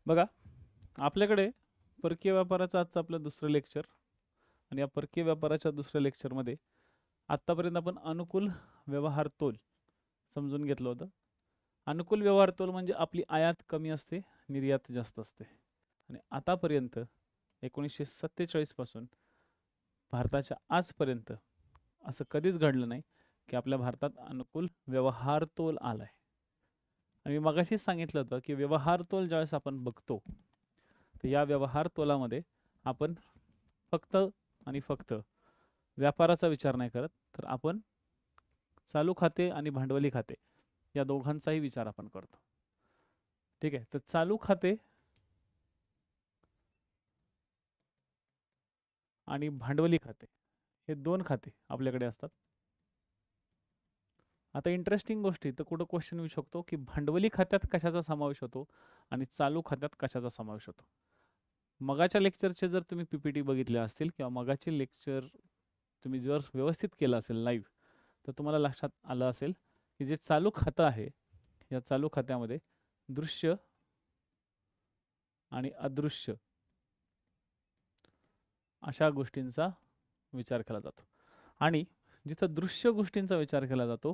बघा, आपल्याकडे परकीय व्यापाराचं आजचं आपलं दुसरं लेक्चर आणि या परकीय व्यापाराच्या दुसऱ्या लेक्चरमध्ये आत्तापर्यंत आपण अनुकूल व्यवहार तोल समजून घेतलं होतं. अनुकूल व्यवहार तोल म्हणजे आपली आयात कमी असते, निर्यात जास्त असते. आणि आतापर्यंत 1947 पासून भारताच्या आजपर्यंत असं कधीच घडलं नाही की आपल्या भारतात अनुकूल व्यवहार तोल आलाय. आणि मी मगाशीच सांगितलं होतं की व्यवहार तोल ज्यावेळेस आपण बघतो तर या व्यवहार तोलामध्ये आपण फक्त आणि फक्त व्यापाराचा विचार नाही करत, तर आपण चालू खाते आणि भांडवली खाते या दोघांचाही विचार आपण करतो. ठीक आहे, तर चालू खाते आणि भांडवली खाते हे दोन खाते आपल्याकडे असतात. आता इंटरेस्टिंग गोष्टी तर कुठं क्वेश्चन येऊ शकतो की भांडवली खात्यात कशाचा समावेश होतो आणि चालू खात्यात कशाचा समावेश होतो. मगाच्या लेक्चरचे जर तुम्ही पीपीटी बघितले असतील किंवा मगाचे लेक्चर तुम्ही जर व्यवस्थित केलं असेल लाईव्ह, तर तुम्हाला लक्षात आलं असेल की जे चालू खातं आहे या चालू खात्यामध्ये दृश्य आणि अदृश्य अशा गोष्टींचा विचार केला जातो. आणि जिथं दृश्य गोष्टींचा विचार केला जातो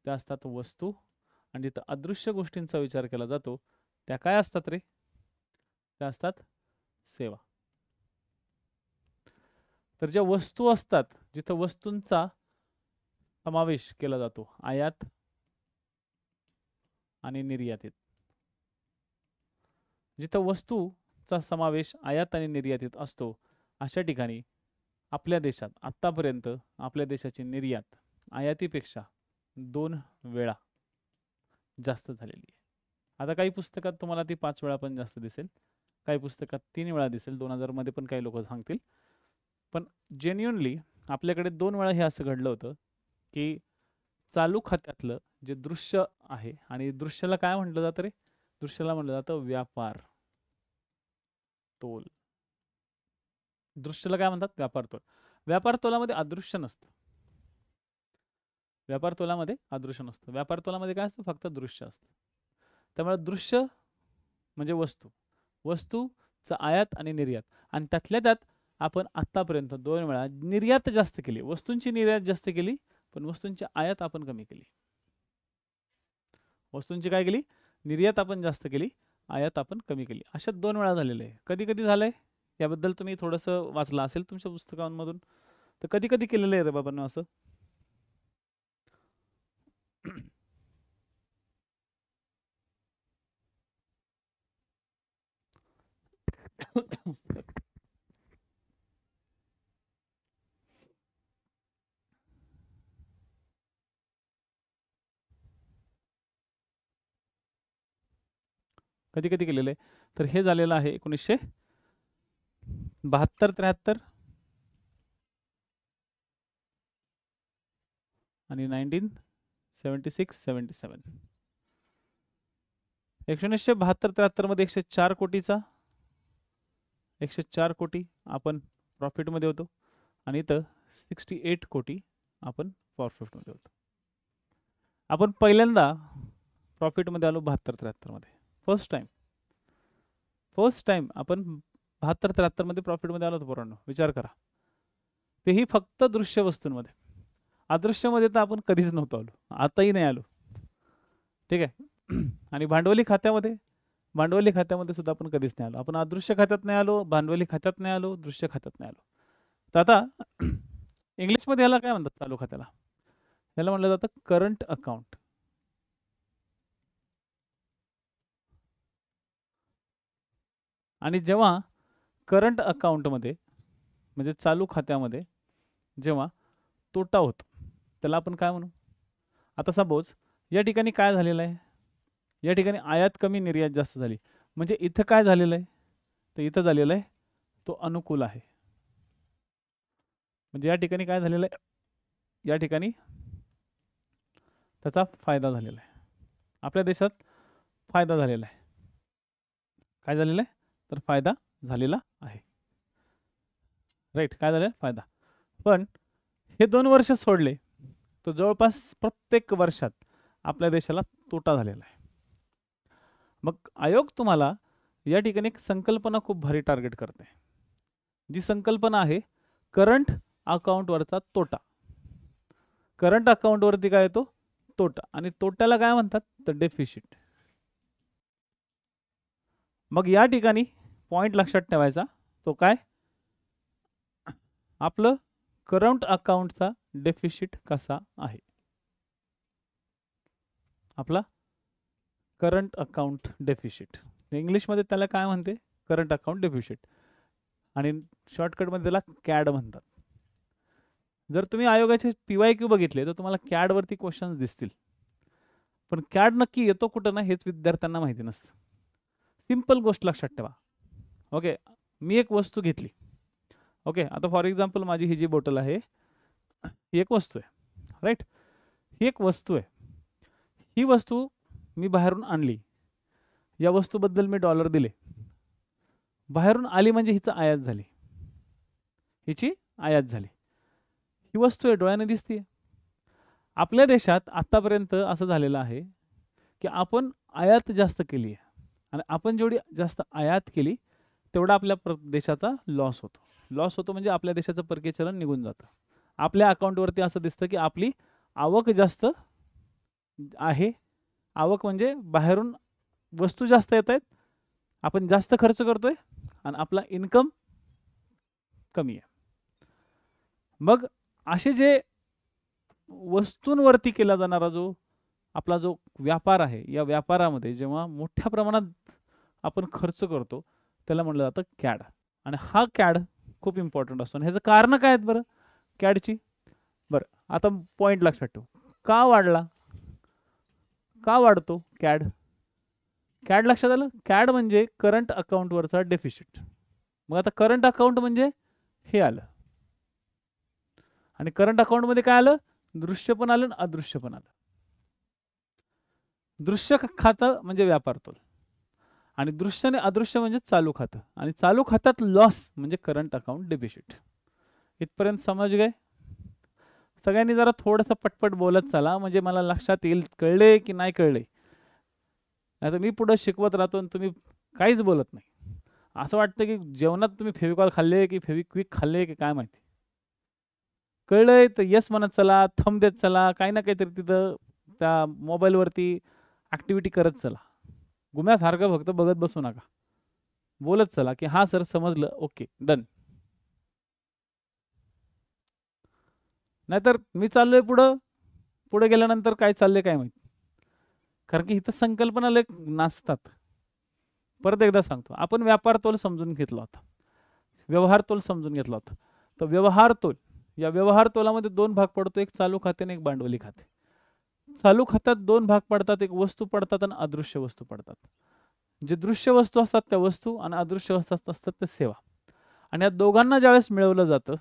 त्या असतात वस्तू, आणि जिथं अदृश्य गोष्टींचा विचार केला जातो त्या काय असतात रे? त्या असतात सेवा. तर ज्या वस्तू असतात जिथं वस्तूंचा समावेश केला जातो आयात आणि निर्यातीत, जिथं वस्तूचा समावेश आयात आणि निर्यातीत असतो अशा ठिकाणी आपल्या देशात आत्तापर्यंत आपल्या देशाची निर्यात आयातीपेक्षा 2 वेळा जास्त झालेली आहे. आता काही पुस्तकात तुम्हाला ती 5 वेळा पण जास्त दिसेल, काही पुस्तकात 3 वेळा दिसेल, 2000 मध्ये पण काही लोक सांगतील. पण जेन्युनली आपल्याकडे 2 वेळा हे असं घडलं होतं की चालू खात्यातलं जे दृश्य आहे, आणि दृश्याला काय म्हटलं जातं रे? दृश्याला म्हटलं जातं व्यापार तोल. दृश्याला काय म्हणतात? व्यापार तोल. व्यापार तोलामध्ये अदृश्य नसतं. व्यापार तोलामध्ये अदृश्य नसतं. व्यापार तोलामध्ये काय असतं? फक्त दृश्य असतं. त्यामुळे दृश्य म्हणजे वस्तू, वस्तूचं आयात आणि निर्यात, आणि त्यातल्या त्यात आपण आत्तापर्यंत 2 वेळा निर्यात जास्त केली, वस्तूंची निर्यात जास्त केली, पण वस्तूंची आयात आपण कमी केली. वस्तूंची काय केली? निर्यात आपण जास्त केली, आयात आपण कमी केली. अशा 2 वेळा झालेलं आहे. कधी कधी झालंय याबद्दल तुम्ही थोडंसं वाचलं असेल तुमच्या पुस्तकांमधून, तर कधी कधी केलेलं आहे रे बाबांनो असं. कधी कधी केलेलं आहे. तर हे झालेलं आहे 1972-73 आणि 1976-77. 1972-73 मध्ये 104 कोटीचा 104 कोटी आपण प्रॉफिटमध्ये होतो, आणि इथं 68 कोटी आपण प्रॉफिटमध्ये होतो. आपण पहिल्यांदा प्रॉफिटमध्ये आलो 72-73 मध्ये. फर्स्ट टाइम आपण 72-73 मध्ये प्रॉफिटमध्ये आलो होतो पोरांनो. विचार करा, तेही फक्त दृश्य वस्तूंमध्ये. अदृश्यमध्ये तर आपण कधीच नव्हतो आलो, आताही नाही आलो. ठीक आहे. आणि भांडवली खात्यामध्ये सुद्धा आपण कधीच नाही आलो. आपण अदृश्य खात्यात नाही आलो, भांडवली खात्यात नाही आलो, दृश्य खात्यात नाही आलो. तर आता इंग्लिशमध्ये याला काय म्हणतात? चालू खात्याला याला म्हणलं जातं करंट अकाउंट. आणि जेव्हा करंट अकाउंटमध्ये म्हणजे चालू खात्यामध्ये जेव्हा तोटा होतो त्याला आपण काय म्हणू? आता सपोज या ठिकाणी काय झालेलं आहे? या ठिकाणी आयात कमी निर्यात जास्त झाली, म्हणजे इथं काय झालेलं आहे? तर इथं झालेलं आहे तो अनुकूल आहे. म्हणजे या ठिकाणी काय झालेलं आहे? या ठिकाणी त्याचा फायदा झालेला आहे. आपल्या देशात फायदा झालेला आहे. काय झालेलं आहे? तर फायदा झालेला आहे. राईट, काय झालं? फायदा. पण हे 2 वर्ष सोडले तर जवळपास प्रत्येक वर्षात आपल्या देशाला तोटा झालेला आहे. मग आयोग तुम्हाला या ठिकाणी एक संकल्पना खूप भारी टार्गेट करते. जी संकल्पना आहे करंट अकाउंटवरचा तोटा. करंट अकाउंटवरती काय येतो? तोटा. आणि तोट्याला काय म्हणतात? तर डेफिसिट. मग या ठिकाणी पॉइंट लक्षात ठेवायचा, तो काय? आपलं करंट अकाउंटचा डेफिसिट कसा आहे. आपला करंट अकाउंट डेफिसिट, इंग्लिशमध्ये त्याला काय म्हणते? करंट अकाउंट डेफिसिट, आणि शॉर्टकटमध्ये त्याला कॅड म्हणतात. जर तुम्ही आयोगाचे PYQ बघितले तर तुम्हाला कॅड वरती क्वेश्चन्स दिसतील, पण कॅड नक्की येतो कुठं ना हेच विद्यार्थ्यांना माहिती नसतं. सिंपल गोष्ट लक्षात ठेवा. ओके, मी एक वस्तू घेतली. ओके, आता फॉर एक्झाम्पल माझी ही जी बॉटल आहे ही एक वस्तू आहे, राईट? ही एक वस्तू आहे. ही वस्तू मी बाहेरून आणली, या वस्तूबद्दल मी डॉलर दिले. बाहेरून आली म्हणजे हिचं आयात झाली, हिची आयात झाली. ही वस्तू आहे, डोळ्याने दिसते. आपल्या देशात आतापर्यंत असं झालेलं आहे की आपण आयात जास्त केली आहे, आणि आपण जेवढी जास्त आयात केली तेवढा आपल्या देशाचा लॉस होतो. लॉस होतो म्हणजे आपल्या देशाचं परकीय चलन निघून जातं. आपल्या अकाउंटवरती असं दिसतं की आपली आवक जास्त आहे. आवक म्हणजे बाहेरून वस्तू जास्त येत आहेत, आपण जास्त खर्च करतोय, आणि आपला इन्कम कमी आहे. मग असे जे वस्तूंवरती केला जाणारा जो आपला जो व्यापार आहे, या व्यापारामध्ये जेव्हा मोठ्या प्रमाणात आपण खर्च करतो त्याला म्हटलं जातं कॅड. आणि हा कॅड खूप इम्पॉर्टंट असतो. आणि ह्याचं कारण काय आहेत बरं कॅडची? बरं, आता पॉईंट लक्षात ठेव. का वाढला? का वाढतो कॅड? कॅड लक्षात आलं? कॅड म्हणजे करंट अकाउंटवरचा डेफिसिट. मग आता करंट अकाउंट म्हणजे हे आलं, आणि करंट अकाउंटमध्ये काय आलं? दृश्य पण आलं, अदृश्य पण आलं. दृश्य खातं म्हणजे व्यापार तोल, आणि दृश्य आणि अदृश्य म्हणजे चालू खातं, आणि चालू खात्यात लॉस म्हणजे करंट अकाउंट डेफिसिट. इथपर्यंत समज गए? सगळ्यांनी जरा थोडंसं पटपट बोलत चला, म्हणजे मला लक्षात येईल कळले की नाही कळले. नाही तर मी पुढे शिकवत राहतो आणि तुम्ही काहीच बोलत नाही. असं वाटतं की जेवणात तुम्ही फेविकॉल खाल्ले की फेविक्विक खाल्ले की काय माहिती. कळलंय तर येस म्हणत चला, थंब देत चला, काही ना काहीतरी तिथं त्या मोबाईलवरती ॲक्टिव्हिटी करत चला. गुम्यासारखं फक्त बघत बसू नका, बोलत चला की हां सर समजलं, ओके डन. नाहीतर मी चाललोय पुढं, पुढे गेल्यानंतर काय चाललंय काय माहिती, कारण की इथं संकल्पना लय नाचतात. परत एकदा सांगतो, आपण व्यापार तोल समजून घेतला होता, व्यवहार तोल समजून घेतला होता. तर व्यवहार तोल, या व्यवहार तोलामध्ये दोन भाग पडतो, एक चालू खाते आणि एक भांडवली खाते. चालू खात्यात दोन भाग पडतात, एक वस्तू पडतात आणि अदृश्य वस्तू पडतात. जे दृश्य वस्तू असतात त्या वस्तू, आणि अदृश्य वस्तू असतात त्या सेवा. आणि या दोघांना ज्यावेळेस मिळवलं जातं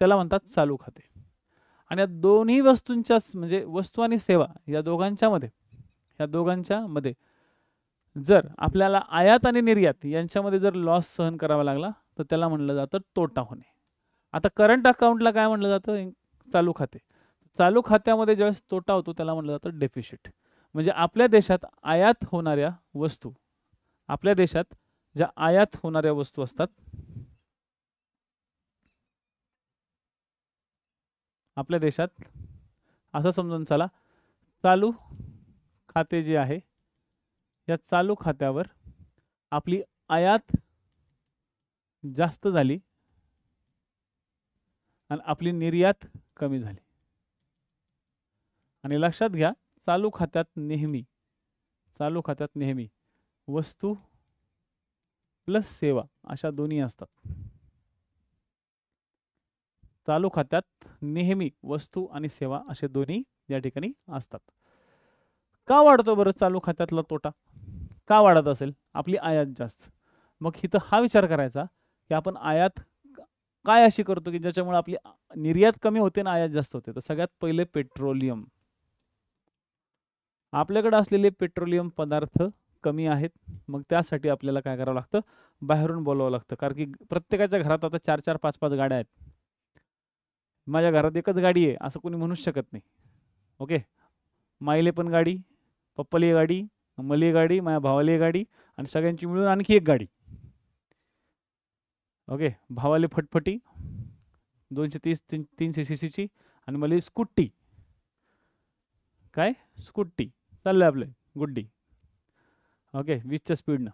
त्याला म्हणतात चालू खाते. आणि या दोन्ही वस्तूंच्याच म्हणजे वस्तू आणि सेवा या दोघांच्या मध्ये जर आपल्याला आयात आणि निर्यात यांच्यामध्ये जर लॉस सहन करावा लागला तर त्याला म्हणलं जातं तोटा होणे. आता करंट अकाउंटला काय म्हणलं जातं? चालू खाते. चालू खात्यामध्ये ज्यावेळेस तोटा होतो त्याला म्हणलं जातं डेफिसिट. म्हणजे आपल्या देशात आयात होणाऱ्या वस्तू, आपल्या देशात ज्या आयात होणाऱ्या वस्तू असतात, आपल्या देशात असं समजून चला, चालू खाते जे आहे या चालू खात्यावर आपली आयात जास्त झाली आणि आपली निर्यात कमी झाली. आणि लक्षात घ्या, चालू खात्यात नेहमी वस्तू प्लस सेवा अशा दोन्ही असतात. चालू खात्यात नेहमी वस्तू आणि सेवा असे दोन्ही या ठिकाणी असतात. का वाढतो बरं चालू खात्यातला तोटा? का वाढत असेल? आपली आयात जास्त. मग इथं हा विचार करायचा की आपण आयात काय अशी करतो की ज्याच्यामुळे आपली निर्यात कमी होते आणि आयात जास्त होते. तर सगळ्यात पहिले पेट्रोलियम. आपल्याकडे असलेले पेट्रोलियम पदार्थ कमी आहेत, मग त्यासाठी आपल्याला काय करावं लागतं? बाहेरून बोलावं लागतं. कारण की प्रत्येकाच्या घरात आता 4-4, 5-5 गाड्या आहेत. माझ्या घरात एकच गाडी आहे असं कोणी म्हणूच शकत नाही. ओके, माईले पण गाडी, पप्पाली गाडी, मला एक गाडी, माझ्या भावाला एक गाडी आणि सगळ्यांची मिळून आणखी एक गाडी. ओके, भावाले फटफटी 230 300 सीसीची आणि मला स्कूटी. काय स्कूटी चाललंय आपलं गुड्डी. ओके 20च्या स्पीडनं.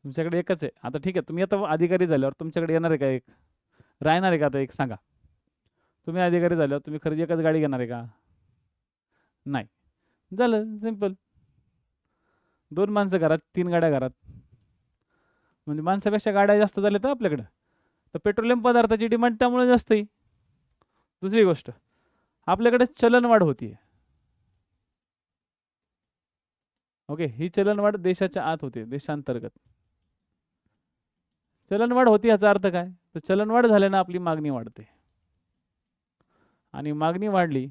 तुमच्याकडे एकच आहे आता. ठीक आहे, तुम्ही आता अधिकारी झाल्यावर तुमच्याकडे येणार आहे का एक, राहणार आहे का आता एक सांगा. तुम्ही अधिकारी झाल्यावर तुम्ही खरेदी एकच गाडी घेणार आहे का? नाही. झालं सिंपल. 2 माणसं घरात, 3 गाड्या घरात, म्हणजे माणसापेक्षा गाड्या जास्त झाल्या तर आपल्याकडं, तर पेट्रोलियम पदार्थाची डिमांड त्यामुळे जास्त आहे. दुसरी गोष्ट, आपल्याकडे चलनवाढ होती. ओके, ही चलनवाढ देशाच्या आत होते, देशांतर्गत चलनवाढ होती. याचा अर्थ काय, तर चलनवाढ झाल्यानं आपली मागणी वाढते आणि मागणी वाढली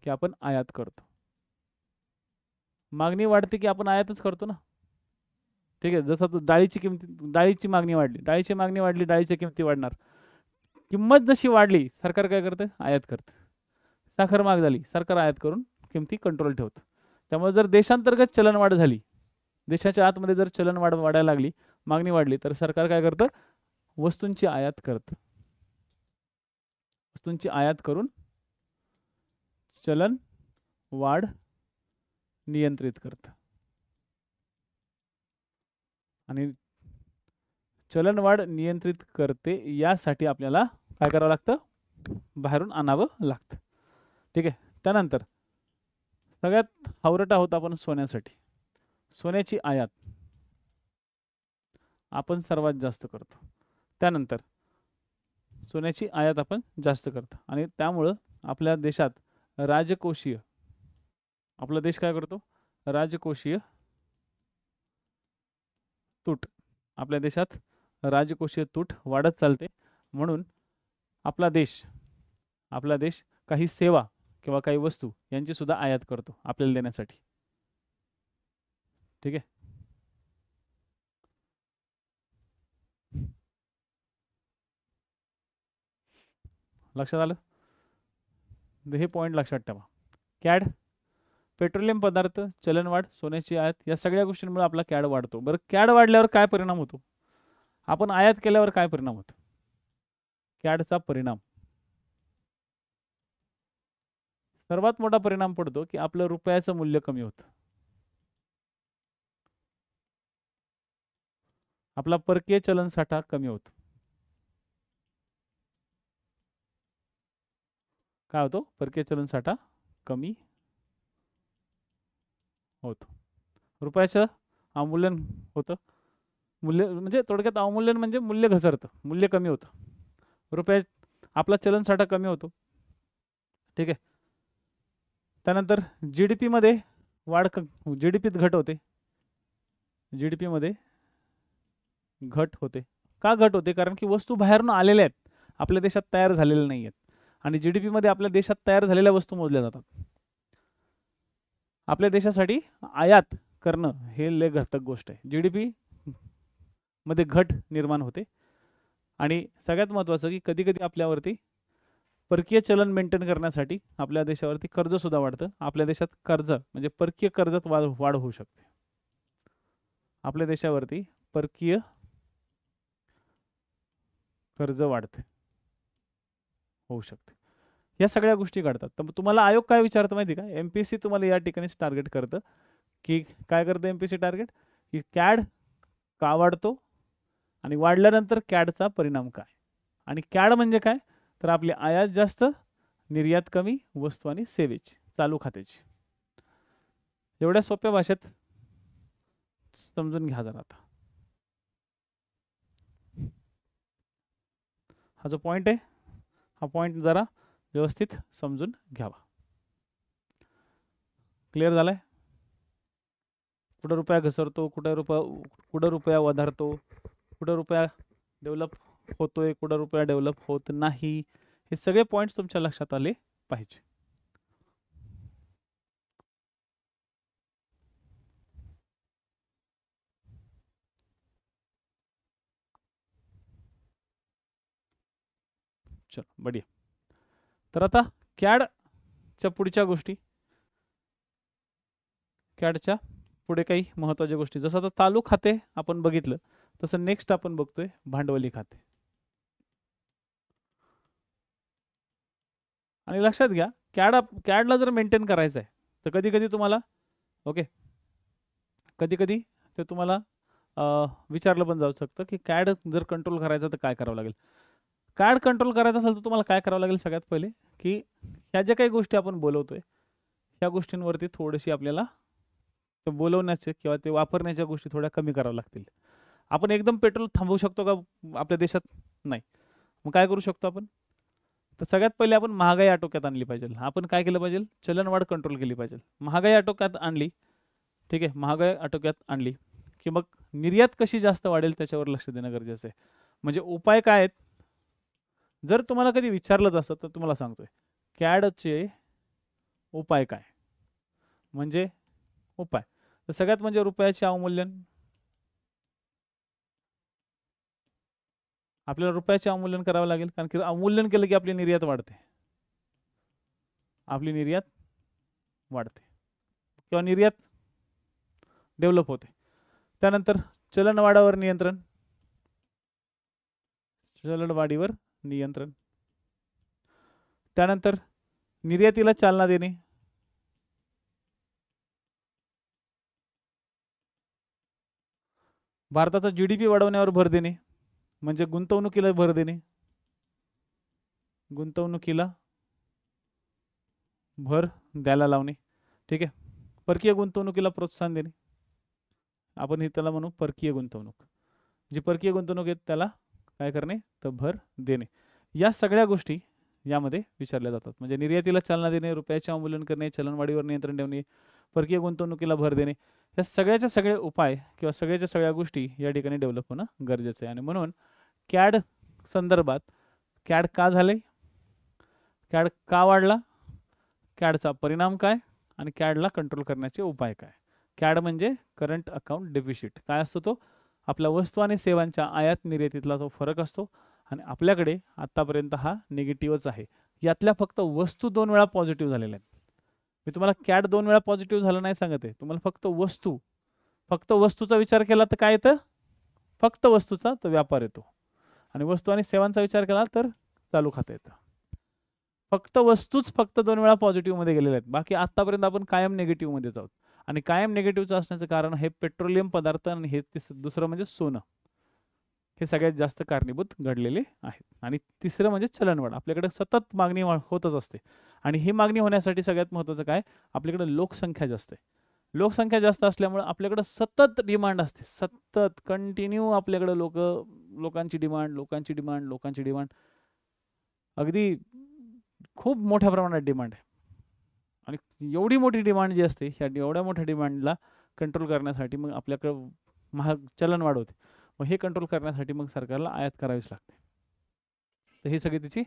की आपण आयात करतो. मागणी वाढते की आपण आयातच करतो ना. ठीक आहे, जसं डाळीची मागणी वाढली, डाळीच्या किमती वाढणार. किंमत जशी वाढली, सरकार काय करतं, आयात करतं. साखर महाग झाली, सरकार आयात करून किमती कंट्रोल ठेवतं. त्यामुळे जर देशांतर्गत चलनवाढ झाली, देशाच्या आतमध्ये जर चलनवाढ वाढायला लागली, मागणी वाढली, तर सरकार काय करतं, वस्तूंची आयात करतं. वस्तूंची आयात करून चलन वाढ नियंत्रित करतं. आणि चलनवाढ नियंत्रित करते यासाठी आपल्याला काय करावं लागतं, बाहेरून आणावं लागतं. ठीक आहे. त्यानंतर सगळ्यात हावरटा होता आपण सोन्यासाठी. सोन्याची आयात आपण सर्वात जास्त करतो. त्यानंतर सोन्याची आयात आपण जास्त करतो आणि त्यामुळं आपल्या देशात राजकोषीय, आपला देश काय करतो, राजकोषीय तूट, आपल्या देशात राजकोषीय तूट वाढत चालते. म्हणून आपला देश काही सेवा किंवा काही वस्तू यांची सुद्धा आयात करतो आपल्याला देण्यासाठी. ठीक आहे. लक्षात आलं, हे पॉईंट लक्षात ठेवा. कॅड, पेट्रोलियम पदार्थ, चलनवाढ, सोन्याची आयात, या सगळ्या गोष्टींमुळे आपला कॅड वाढतो. बरं, कॅड वाढल्यावर काय परिणाम होतो, आपण आयात केल्यावर काय परिणाम होतो, कॅडचा परिणाम सर्वात मोठा परिणाम पडतो की आपलं रुपयाचं मूल्य कमी होतं. आपला परकीय चलन साठा कमी होतो. काय होतो, परकीय चलन साठा कमी होतो. रुपयाचं अवमूल्यन होतं. मूल्य म्हणजे थोडक्यात अवमूल्यन म्हणजे मूल्य घसरतं, मूल्य कमी होतं. रुपया आपला चलन साठा कमी होतो. ठीक आहे. त्यानंतर जीडीपी मध्ये वाढ, जीडीपीत घट होते. जीडीपी मध्ये घट होते. का घट होते, कारण की वस्तू बाहेरून आलेल्या आहेत, आपल्या देशात तयार झालेल्या नाही आहेत. आणि जीडीपी मध्ये आपल्या देशात तयार झालेल्या वस्तू मोजल्या जातात. आपल्या देशासाठी आयात करणं हे लय घातक गोष्ट आहे. जीडीपी मध्ये घट निर्माण होते. आणि सगळ्यात महत्त्वाचं की कधी कधी आपल्यावरती परकीय चलन मेंटेन करण्यासाठी आपल्या देशावरती कर्ज सुद्धा वाढतं. आपल्या देशात कर्ज म्हणजे परकीय कर्जात वाढ होऊ शकते. आपल्या देशावरती परकीय कर्ज वाढते, होऊ शकते. या सगळ्या गोष्टी घडतात. तर तुम्हाला आयोग काय विचारतं माहिती का, एमपीएससी तुम्हाला या ठिकाणी टार्गेट करतं की काय करतं एमपीएससी टार्गेट, की कॅड का वाढतो आणि वाढल्यानंतर कॅडचा परिणाम काय. आणि कॅड म्हणजे काय, तर आपली आयात जास्त, निर्यात कमी, वस्तू आणि सेवेची चालू खात्याची. एवढ्या सोप्या भाषेत समजून घ्या जरा. आता हा जो पॉइंट आहे, हा पॉइंट जरा व्यवस्थित समजून घ्यावा. क्लिअर झालाय. कुठं रुपया घसरतो, कुठं रुपया वधारतो, कुठं रुपया डेव्हलप होतोय, कुठं रुपया डेव्हलप होत नाही, हे सगळे पॉइंट्स तुमच्या लक्षात आले पाहिजे. चलो बढिया. तर आता कॅडच्या पुढच्या गोष्टी, कॅडच्या पुढे काही महत्त्वाच्या गोष्टी, जसं आता चालू खाते आपण बघितलं, तसं नेक्स्ट आपण बघतोय भांडवली खाते. आणि लक्षात घ्या, कॅडला जर मेंटेन करायचं आहे तर कधी कधी तुम्हाला ओके कधी कधी ते तुम्हाला विचारलं पण जाऊ शकतं की कॅड जर कंट्रोल करायचं तर काय करावं लागेल. कॅड कंट्रोल करायचं असेल तर तुम्हाला काय करावं लागेल, सगळ्यात पहिले की ह्या ज्या काही गोष्टी आपण बोलवतोय ह्या गोष्टींवरती थोडीशी आपल्याला ते बोलवण्याचे किंवा ते वापरण्याच्या गोष्टी थोड्या कमी कराव्या लागतील. आपण एकदम पेट्रोल थांबवू शकतो का आपल्या देशात? नाही. मग काय करू शकतो आपण? तर सगळ्यात पहिले आपण महागाई आटोक्यात आणली पाहिजे. आपण काय केलं पाहिजे? चलनवाढ कंट्रोल केली पाहिजे. महागाई आटोक्यात आणली, ठीक आहे, महागाई आटोक्यात आणली की मग निर्यात कशी जास्त वाढेल त्याच्यावर लक्ष देणं गरजेचं आहे. म्हणजे उपाय काय आहेत? जर तुम्हाला कधी विचारलंच असतं तर तुम्हाला सांगतोय कॅडचे उपाय काय, म्हणजे उपाय तर सगळ्यात म्हणजे रुपयाचे अवमूल्यन. आपल्याला रुपयाचे अवमूल्यन करावं लागेल, कारण की अवमूल्यन केलं की आपली निर्यात वाढते, आपली निर्यात वाढते किंवा निर्यात डेव्हलप होते. त्यानंतर चलनवाढीवर नियंत्रण, चलनवाढीवर नियंत्रण. त्यानंतर निर्यातीला चालना देणे, भारताचा GDP वाढवण्यावर भर देणे, म्हणजे गुंतवणुकीला भर देणे, गुंतवणुकीला भर द्यायला लावणे, ठीक आहे. परकीय गुंतवणुकीला प्रोत्साहन देणे, आपण हे त्याला म्हणू परकीय गुंतवणूक. जी परकीय गुंतवणूक आहे त्याला काय करणे तर भर देणे. या सगळ्या गोष्टी यामध्ये विचारल्या जातात. म्हणजे निर्यातीला चालना देणे, रुपयाचे अवमूल्यन करणे, चलनवाढीवर नियंत्रण ठेवणे, परकीय गुंतवणुकीला भर देणे, या सगळ्याच्या सगळे उपाय किंवा सगळ्याच्या सगळ्या गोष्टी या ठिकाणी डेव्हलप होणं गरजेचं आहे. आणि म्हणून कॅड संदर्भात कॅड का झाले, कॅड का वाढला, कॅडचा परिणाम काय आणि कॅडला कंट्रोल करण्याचे उपाय काय. कॅड म्हणजे करंट अकाउंट डेफिसिट. काय असतो तो? आपल्या वस्तू आणि सेवांच्या आयात निर्यातीतला तो फरक असतो. आणि आपल्याकडे आतापर्यंत हा निगेटिव्हच आहे. यातल्या फक्त वस्तू 2 वेळा पॉझिटिव्ह झालेल्या आहेत. मी तुम्हाला कॅड 2 वेळा पॉझिटिव्ह झालं नाही सांगत आहे, तुम्हाला फक्त वस्तूचा विचार केला तर काय येतं? फक्त वस्तूचा तो व्यापार येतो. आणि वस्तू आणि सेवांचा विचार केला तर चालू खातं येतं. फक्त वस्तूच फक्त 2 वेळा पॉझिटिव्ह मध्ये गेलेल्या आहेत. बाकी आतापर्यंत आपण कायम निगेटिव्ह मध्ये आहोत. आणि कायम निगेटिव्हचं असण्याचं कारण हे पेट्रोलियम पदार्थ आणि हे दुसरं म्हणजे सोनं, हे सगळ्यात जास्त कारणीभूत घडलेले आहेत. आणि तिसरं म्हणजे चलनवाढ. आपल्याकडे सतत मागणी होतच असते. आणि ही मागणी होण्यासाठी सगळ्यात महत्त्वाचं काय? आपल्याकडे लोकसंख्या जास्त आहे. लोकसंख्या जास्त असल्यामुळे आपल्याकडे सतत डिमांड असते, सतत कंटिन्यू आपल्याकडे लोकांची डिमांड अगदी खूप मोठ्या प्रमाणात डिमांड आहे. आणि एवढी मोठी डिमांड जी असते, ह्या एवढ्या मोठ्या डिमांडला कंट्रोल करण्यासाठी मग आपल्याकडं चलनवाढ होते. मग हे कंट्रोल करण्यासाठी मग सरकारला आयात करावीच लागते. तर ही सगळी त्याची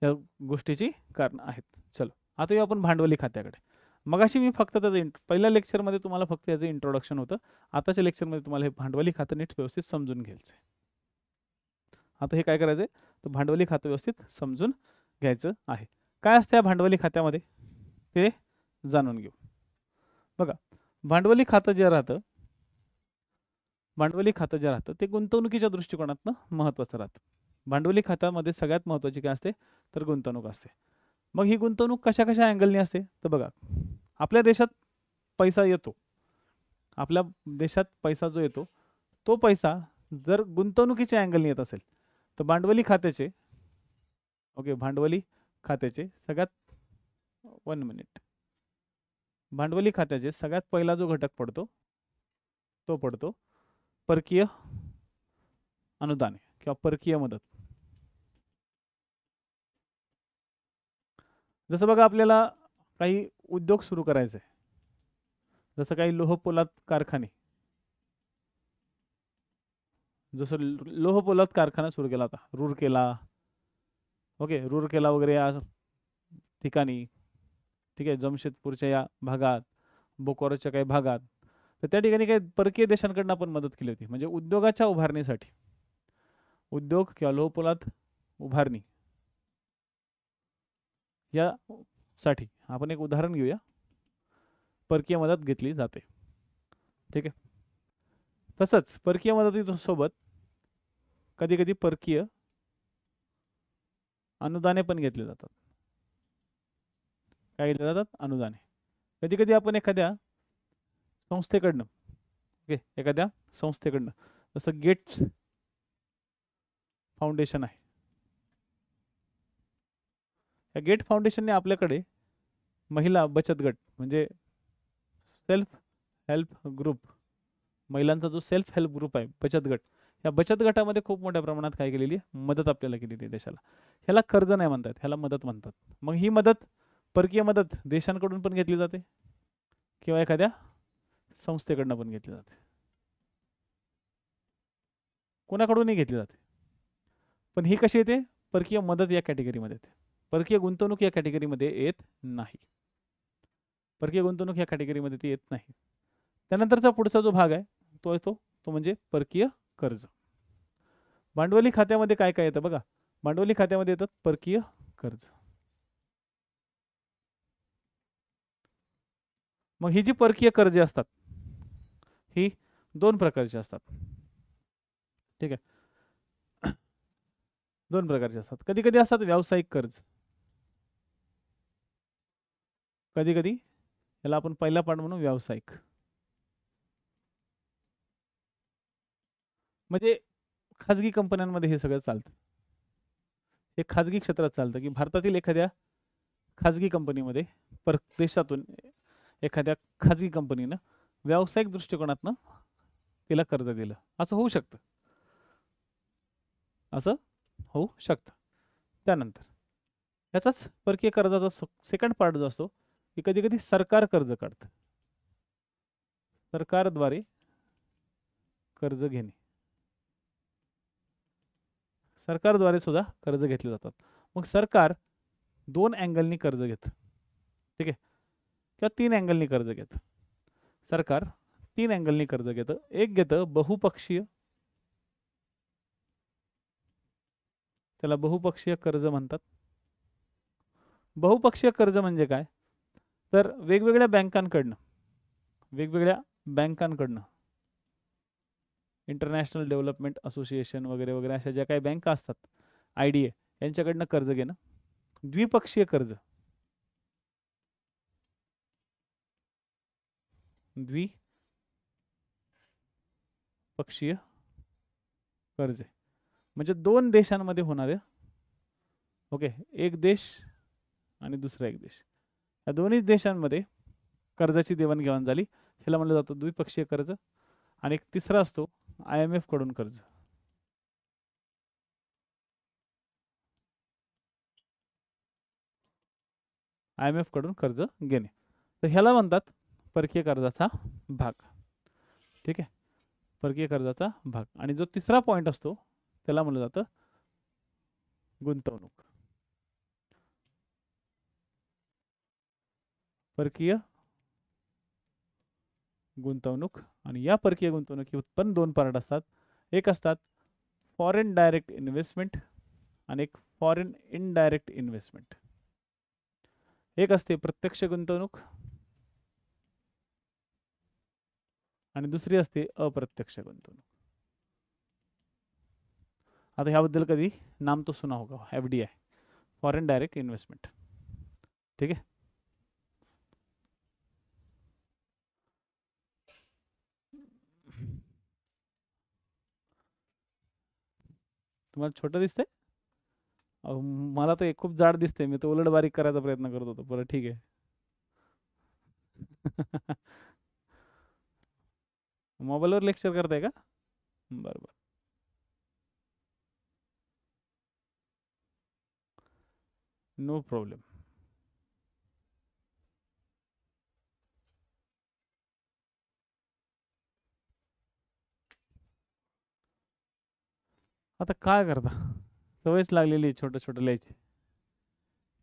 या गोष्टीची कारणं आहेत. चलो आता येऊ आपण भांडवली खात्याकडे. मगाशी मी फक्त त्याचं पहिल्या लेक्चरमध्ये तुम्हाला फक्त याचं इंट्रोडक्शन होतं. आताच्या लेक्चरमध्ये तुम्हाला हे भांडवली खातं नीट व्यवस्थित समजून घ्यायचं आहे. आता हे काय करायचं आहे तर भांडवली खातं व्यवस्थित समजून घ्यायचं आहे. काय असतं या भांडवली खात्यामध्ये ते जाणून घेऊ. बघा, भांडवली खातं जे राहतं ते गुंतवणुकीच्या दृष्टिकोनातनं महत्त्वाचं राहतं. भांडवली खात्यामध्ये सगळ्यात महत्त्वाची काय असते तर गुंतवणूक असते. मग ही गुंतवणूक कशा कशा अँगलनी असते तर बघा, आपल्या देशात पैसा येतो, आपल्या देशात पैसा जो येतो तो पैसा जर गुंतवणुकीच्या अँगलनी येत असेल तर भांडवली खात्याचे सगळ्यात भांडवली खात्याचे सगळ्यात पहिला जो घटक पडतो तो पडतो परकीय अनुदान किंवा परकीय मदत. जसं बघा, आपल्याला काही उद्योग सुरू करायचे, जसं काही लोहपोलाद कारखाना सुरू केला होता, रूरकेला वगैरे या ठिकाणी, ठीक आहे, जमशेदपूरच्या या भागात, बोकोरोच्या काही भागात, तर त्या ठिकाणी काही परकीय देशांकडून आपण मदत केली होती. म्हणजे उद्योगाच्या उभारणीसाठी, उद्योग किंवा लोहपोलाद उभारणी यासाठी आपण एक उदाहरण घेऊया. परकीय मदत घेतली जाते. ठीक आहे. तसंच परकीय मदतीसोबत कधी कधी परकीय अनुदाने पण घेतले जातात. काय घेतले जातात? अनुदाने. कधी कधी आपण एखाद्या संस्थेकडनं, ओके, एखाद्या संस्थेकडनं, जसं गेट्स फाउंडेशन आहे, या गेट फाउंडेशनने आपल्याकडे महिला बचत गट म्हणजे सेल्फ हेल्प ग्रुप, महिलांचा जो सेल्फ हेल्प ग्रुप आहे, बचत गट, या बचत गटामध्ये खूप मोठ्या प्रमाणात काय केलेली आहे? मदत आपल्याला केलेली आहे देशाला. ह्याला कर्ज नाही म्हणतात, ह्याला मदत म्हणतात. मग ही मदत, परकीय मदत देशांकडून पण घेतली जाते किंवा एखाद्या संस्थेकडनं पण घेतली जाते, कोणाकडूनही घेतली जाते. पण ही कशी येते? परकीय मदत या कॅटेगरीमध्ये येते. परकीय गुंतवणूक या कॅटेगरीमध्ये येत नाही. परकीय गुंतवणूक या कॅटेगरीमध्ये ती येत नाही. त्यानंतरचा पुढचा जो भाग आहे तो येतो तो म्हणजे परकीय कर्ज. भांडवली खात्यामध्ये काय काय येतं बघा. भांडवली खात्यामध्ये येतात परकीय कर्ज. मग ही जी परकीय कर्जे असतात ही दोन प्रकारची असतात. ठीक आहे. दोन प्रकारचे असतात. कधी कधी असतात व्यावसायिक कर्ज, कधी कधी याला आपण पहिला पार्ट म्हणू व्यावसायिक. म्हणजे खाजगी कंपन्यांमध्ये हे सगळं चालतं. हे खाजगी क्षेत्रात चालतं की भारतातील एखाद्या खाजगी कंपनीमध्ये परदेशातून एखाद्या खाजगी कंपनीनं व्यावसायिक दृष्टिकोनातनं तिला कर्ज दिलं. असं होऊ शकतं, असं होऊ शकतं. त्यानंतर याचाच परकीय कर्जाचा सेकंड पार्ट जो असतो की कधी कधी सरकार कर्ज काढतं. सरकारद्वारे कर्ज घेणे, सरकारद्वारे सुद्धा कर्ज घेतले जातात. मग सरकार दोन अँगलनी कर्ज घेतं. ठीक आहे. किंवा तीन अँगलनी कर्ज घेतं. सरकार तीन अँगलनी कर्ज घेतं. एक घेतं बहुपक्षीय, त्याला बहुपक्षीय कर्ज म्हणतात. बहुपक्षीय कर्ज म्हणजे काय? तर वेगवेगळ्या बँकांकडनं इंटरनॅशनल डेव्हलपमेंट असोसिएशन वगैरे वगैरे अशा ज्या काही बँका असतात, IDA, यांच्याकडनं कर्ज घेणं. द्विपक्षीय कर्ज, द्विपक्षीय कर्ज म्हणजे दोन देशांमध्ये होणारे, ओके, एक देश आणि दुसरा एक देश, या दोन्ही देशांमध्ये कर्जाची देवाणघेवाण झाली, ह्याला म्हणलं जातं द्विपक्षीय कर्ज. आणि एक तिसरा असतो IMF कडून कर्ज. IMF कडून कर्ज घेणे, तर ह्याला म्हणतात परकीय कर्जाचा भाग. ठीक आहे, परकीय कर्जाचा भाग. आणि जो तिसरा पॉइंट असतो त्याला म्हणलं जातं गुंतवणूक. परकीय गुंतवणूक. आणि या परकीय गुंतवणुकीत पण दोन पार्ट असतात. एक असतात फॉरेन डायरेक्ट इन्व्हेस्टमेंट आणि एक फॉरेन इनडायरेक्ट इन्व्हेस्टमेंट. एक असते प्रत्यक्ष गुंतवणूक आणि दुसरी असते अप्रत्यक्ष गुंतवणूक. आता ह्याबद्दल कधी नाम तो सुना होगा, FDI, फॉरेन डायरेक्ट इन्व्हेस्टमेंट. ठीक आहे. तुम्हाला छोटं दिसतंय? मला तर खूप जाड दिसते. मी तर उलट बारीक करायचा प्रयत्न करत होतो. बरं ठीक आहे. मोबाईलवर लेक्चर करताय का? बरोबर. No problem. आता काय करता, सवयच लागलेली छोटं छोटं लिहायची.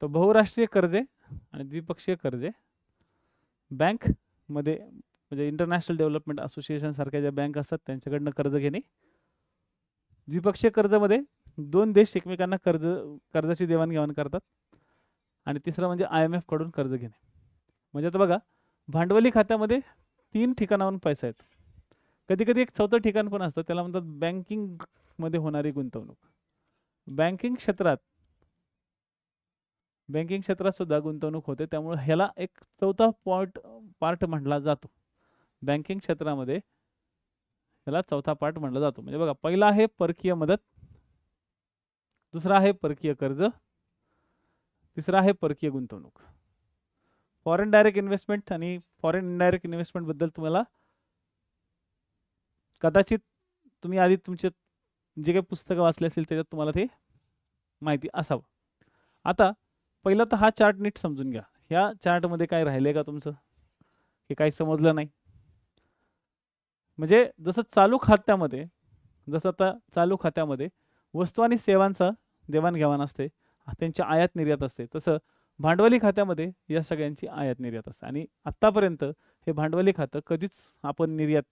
तर बहुराष्ट्रीय कर्जे आणि द्विपक्षीय कर्जे बँक मध्ये म्हणजे इंटरनॅशनल डेव्हलपमेंट असोसिएशन सारख्या ज्या बँक असतात त्यांच्याकडनं कर्ज घेणे. द्विपक्षीय कर्जामध्ये दोन देश एकमेकांना कर्जाची देवाणघेवाण करतात. आणि तिसरं म्हणजे IMF कडून कर्ज घेणे. म्हणजे आता बघा, भांडवली खात्यामध्ये 3 ठिकाणावरून पैसा येतो. कधी-कधी एक चौथं ठिकाण पण असतं, त्याला म्हणतात बँकिंगमध्ये होणारी गुंतवणूक. बँकिंग क्षेत्रात सुद्धा गुंतवणूक होते, त्यामुळे ह्याला एक चौथा पार्ट म्हटला जातो. बँकिंग क्षेत्रामध्ये ह्याला चौथा पार्ट म्हटला जातो. म्हणजे बघा, पहिला आहे परकीय मदत, दुसरा आहे परकीय कर्ज, तिसरा आहे परकीय गुंतवणूक. फॉरेन डायरेक्ट इन्व्हेस्टमेंट आणि फॉरेन इनडायरेक्ट इन्व्हेस्टमेंट बद्दल तुम्हाला कदाचित तुम्ही आधी तुमचे जे काही पुस्तकं वाचले असेल त्याच्यात तुम्हाला ते माहिती असावं. आता पहिलं तर हा चार्ट नीट समजून घ्या. ह्या चार्टमध्ये काय राहिले का तुमचं, हे काही समजलं नाही. म्हणजे जसं आता चालू खात्यामध्ये वस्तू आणि सेवांचा देवाणघेवाण असते, त्यांची आयात निर्यात असते, तसं भांडवली खात्यामध्ये या सगळ्यांची आयात निर्यात असते. आणि आत्तापर्यंत हे भांडवली खातं कधीच आपण निर्यात,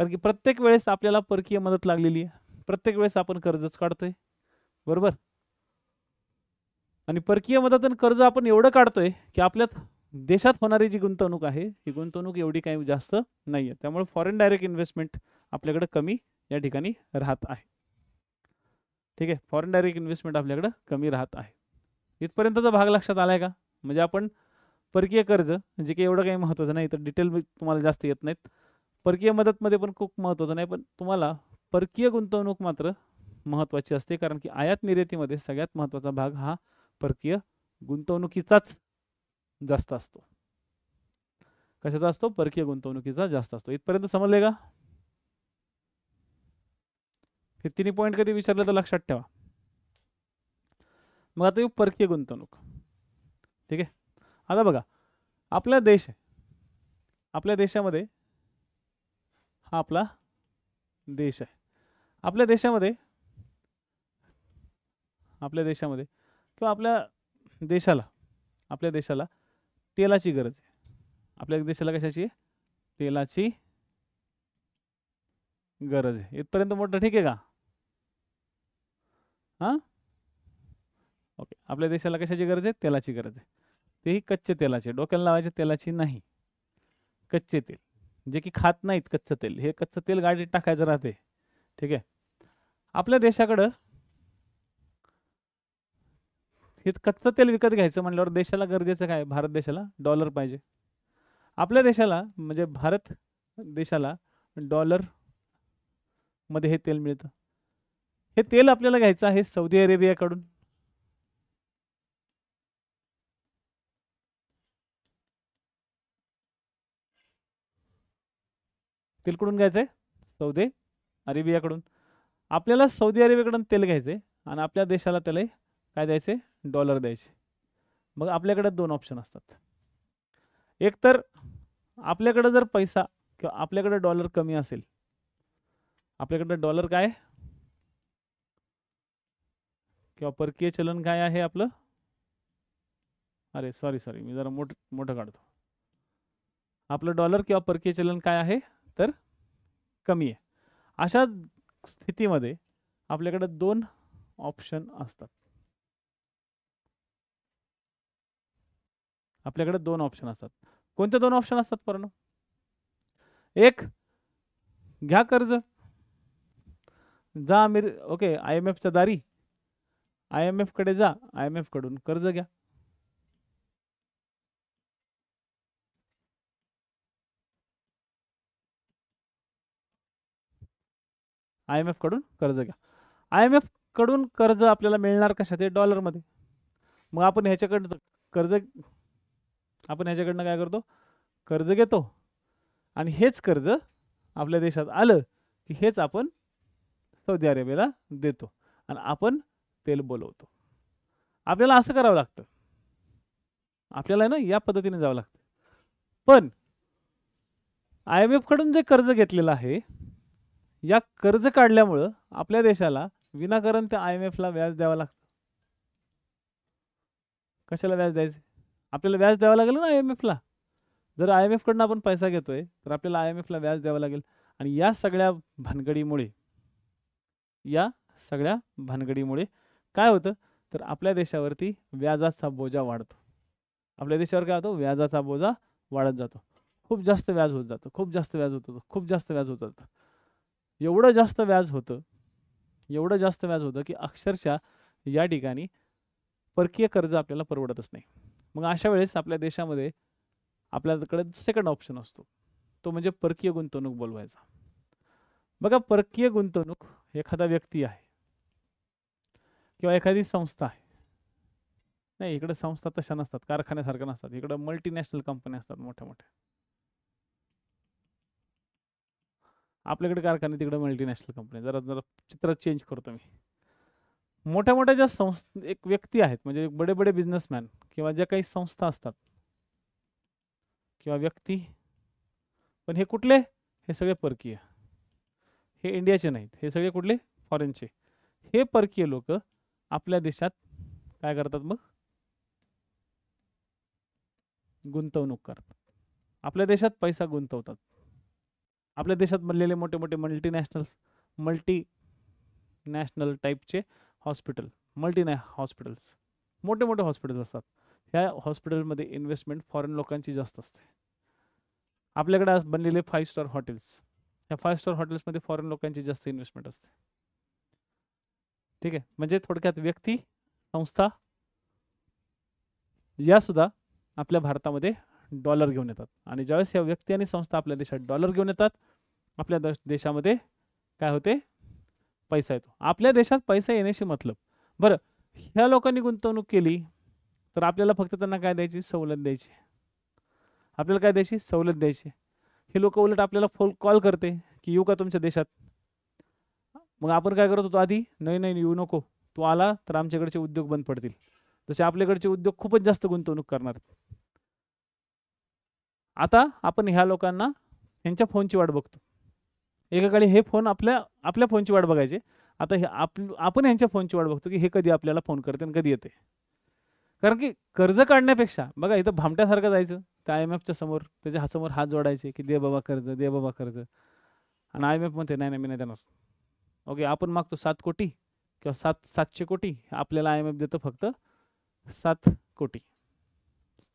कारण की प्रत्येक वेळेस आपल्याला परकीय मदत लागलेली आहे, प्रत्येक वेळेस आपण कर्जच काढतोय, बरोबर. आणि परकीय मदत आणि कर्ज आपण एवढं काढतोय की आपल्या देशात होणारी जी गुंतवणूक आहे ही गुंतवणूक एवढी काही जास्त नाही आहे. त्यामुळे फॉरेन डायरेक्ट इन्व्हेस्टमेंट आपल्याकडे कमी या ठिकाणी राहत आहे. ठीक आहे, फॉरेन डायरेक्ट इन्व्हेस्टमेंट आपल्याकडे कमी राहत आहे. इथपर्यंतचा भाग लक्षात आलाय का? म्हणजे आपण परकीय कर्ज, जे काही एवढं काही महत्त्वाचं नाही, तर डिटेल तुम्हाला जास्त येत नाहीत. परकीय मदतमध्ये पण खूप महत्त्वाचं नाही, पण तुम्हाला परकीय गुंतवणूक मात्र महत्त्वाची असते, कारण की आयात निर्यातीमध्ये सगळ्यात महत्त्वाचा भाग हा परकीय गुंतवणुकीचाच जास्त असतो. कशाचा असतो? परकीय गुंतवणुकीचा जास्त असतो. इथपर्यंत समजले का? हे तिन्ही पॉईंट कधी विचारलं तर लक्षात ठेवा. मग आता येऊ परकीय गुंतवणूक. ठीक आहे, आता बघा, आपला देश आहे, आपल्या देशामध्ये हा आपला देश आहे. आपल्या देशामध्ये किंवा आपल्या देशाला तेलाची गरज आहे. आपल्या देशाला कशाची आहे? तेलाची गरज आहे. इथपर्यंत मोठं ठीक आहे का? हां, ओके. आपल्या देशाला कशाची गरज आहे? तेलाची गरज आहे. तेही कच्चे तेलाचे, डोक्याला लावायचे तेलाची नाही, कच्चे तेल, जे की खात नाहीत कच्चं तेल. हे कच्चं तेल गाडीत टाकायचं राहते. ठीक आहे, आपल्या देशाकडं हे कच्चं तेल विकत घ्यायचं म्हणल्यावर देशाला गरजेचं काय? भारत देशाला डॉलर पाहिजे. आपल्या देशाला म्हणजे भारत देशाला डॉलर मध्ये हे तेल मिळतं. हे तेल आपल्याला घ्यायचं आहे सौदी अरेबियाकडून. तेल कुठून घ्यायचंय? सौदी अरेबियाकडून. आपल्याला सौदी अरेबियाकडून तेल घ्यायचे आणि आपल्या देशाला त्याला काय द्यायचे? डॉलर द्यायचे. मग आपल्याकडे दोन ऑप्शन असतात. एक तर आपल्याकडे जर पैसा किंवा आपल्याकडे डॉलर कमी असेल, आपल्याकडे डॉलर काय किंवा परकीय चलन काय आहे आपलं, अरे सॉरी मी जरा मोठं काढतो. आपलं डॉलर किंवा परकीय चलन काय आहे तर कमी आहे. अशा स्थितीमध्ये आपल्याकडे दोन ऑप्शन असतात. आपल्याकडे दोन ऑप्शन असतात. कोणते दोन ऑप्शन असतात पर्ण? एक, घ्या कर्ज, जा ओके IMFच्या दारी, IMF कडे जा, IMF कडून कर्ज घ्या. IMF कडून कर्ज घ्या. IMF कडून कर्ज आपल्याला मिळणार कशात? डॉलरमध्ये. मग आपण ह्याच्याकडनं काय करतो? कर्ज घेतो आणि हेच कर्ज आपल्या देशात आलं की हेच आपण सौदी अरेबियाला देतो आणि आपण तेल बोलवतो. आपल्याला असं करावं लागतं. आपल्याला ना या पद्धतीने जावं लागतं. पण IMF कडून जे कर्ज घेतलेलं आहे, या कर्ज काढल्यामुळं आपल्या देशाला विनाकारण त्या IMF ला व्याज द्यावं लागतं. कशाला व्याज द्यायचे? आपल्याला व्याज द्यावं लागेल ना IMF ला. जर IMF कडून आपण पैसा घेतोय तर आपल्याला IMF ला व्याज द्यावं लागेल. आणि या सगळ्या भानगडीमुळे काय होतं तर आपल्या देशावरती व्याजाचा बोजा वाढतो. आपल्या देशावर काय होतं, व्याजाचा बोजा वाढत जातो, खूप जास्त व्याज होत जातं, खूप जास्त व्याज होत जातं, खूप जास्त व्याज होत जातं. एवढं जास्त व्याज होतं, एवढं जास्त व्याज होतं की अक्षरशः या ठिकाणी परकीय कर्ज आपल्याला परवडतच नाही. मग अशा वेळेस आपल्या देशामध्ये आपल्याकडे सेकंड ऑप्शन असतो, तो म्हणजे परकीय गुंतवणूक बोलवायचा. बघा, परकीय गुंतवणूक एखादा व्यक्ती आहे किंवा एखादी संस्था आहे. नाही, इकडे संस्था तशा नसतात, कारखान्यासारख्या नसतात, इकडे मल्टीनॅशनल कंपन्या असतात मोठ्या मोठ्या. आपल्याकडे कारखाने, तिकडे मल्टीनॅशनल कंपनी. जरा जरा चित्र चेंज करतो मी. मोठ्या मोठ्या ज्या एक व्यक्ती आहेत, म्हणजे बडे बडे बिझनेसमॅन किंवा ज्या काही संस्था असतात किंवा व्यक्ती, पण हे कुठले, हे सगळे परकीय, हे इंडियाचे नाहीत, हे सगळे कुठले, फॉरेनचे. हे परकीय लोक आपल्या देशात काय करतात, मग गुंतवणूक करतात, आपल्या देशात पैसा गुंतवतात. आपल्या देशात बनलेले मोठे मोठे मल्टीनॅशनल टाईपचे हॉस्पिटल, हॉस्पिटल्स, मोठे मोठे हॉस्पिटल्स असतात. ह्या हॉस्पिटलमध्ये इन्व्हेस्टमेंट फॉरेन लोकांची जास्त असते. आपल्याकडे आज बनलेले 5 स्टार हॉटेल्स, ह्या 5 स्टार हॉटेल्समध्ये फॉरेन लोकांची जास्त इन्व्हेस्टमेंट असते. ठीक आहे, म्हणजे थोडक्यात व्यक्ती, संस्था या सुद्धा आपल्या भारतामध्ये डॉलर घेऊन येतात. आणि ज्यावेळेस ह्या व्यक्ती आणि संस्था आपल्या देशात डॉलर घेऊन येतात, आपल्या देशामध्ये काय होते, पैसा येतो. आपल्या देशात पैसा येण्याशी मतलब. बरं, ह्या लोकांनी गुंतवणूक केली तर आपल्याला फक्त त्यांना काय द्यायची, सवलत द्यायची. आपल्याला काय द्यायची, सवलत द्यायची. हे लोक उलट आपल्याला कॉल करते की येऊ का तुमच्या देशात. मग आपण काय करत होतो आधी, नाही नाही येऊ नको, तू आला तर आमच्याकडचे उद्योग बंद पडतील. जसे आपल्याकडचे उद्योग खूपच जास्त गुंतवणूक करणार. आता आपण ह्या लोकांना यांच्या फोनची वाट बघतो. एकाकडे हे फोन आपल्या फोनची वाट बघायचे, आता हे आपण यांच्या फोनची वाट बघतो की हे कधी आपल्याला फोन करते आणि कधी येते. कारण की कर्ज काढण्यापेक्षा बघा, इथं भामट्यासारखं जायचं त्या IMFच्या समोर, त्याच्या समोर हात जोडायचे की दे बाबा कर्ज, दे बाबा कर्ज. आणि IMF म्हणते नाही नाही, मी नाही देणार. ओके, आपण मागतो 7 कोटी किंवा 700 कोटी, आपल्याला IMF देतं फक्त 7 कोटी,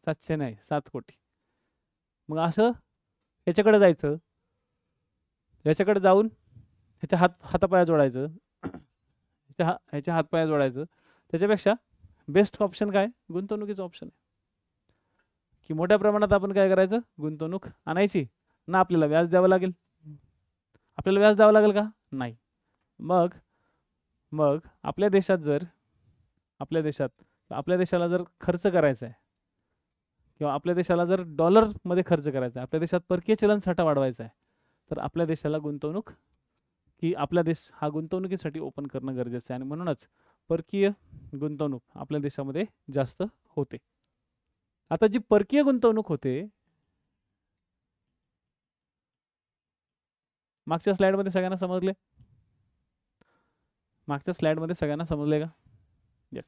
700 नाही 7 कोटी. मग असं याच्याकडे जायचं, याच्याकडे जाऊन ह्याच्या हातापाया जोडायचं, ह्याच्या हातपाया जोडायचं. त्याच्यापेक्षा बेस्ट ऑप्शन काय, गुंतवणुकीचं ऑप्शन आहे. की मोठ्या प्रमाणात आपण काय करायचं, गुंतवणूक आणायची ना. आपल्याला व्याज द्यावं लागेल, आपल्याला व्याज द्यावं लागेल का, नाही. मग आपल्या देशात आपल्या देशाला जर खर्च करायचा आहे किंवा आपल्या देशाला जर डॉलरमध्ये खर्च करायचा आहे, आपल्या देशात परकीय चलनसाठा वाढवायचा आहे, तर आपल्या देशाला गुंतवणूक की आपला देश हा गुंतवणुकीसाठी ओपन करणं गरजेचं आहे. आणि म्हणूनच परकीय गुंतवणूक आपल्या देशामध्ये जास्त होते. आता जी परकीय गुंतवणूक होते, मागच्या स्लाइडमध्ये सगळ्यांना समजले, मागच्या स्लाइडमध्ये सगळ्यांना समजले का, येस.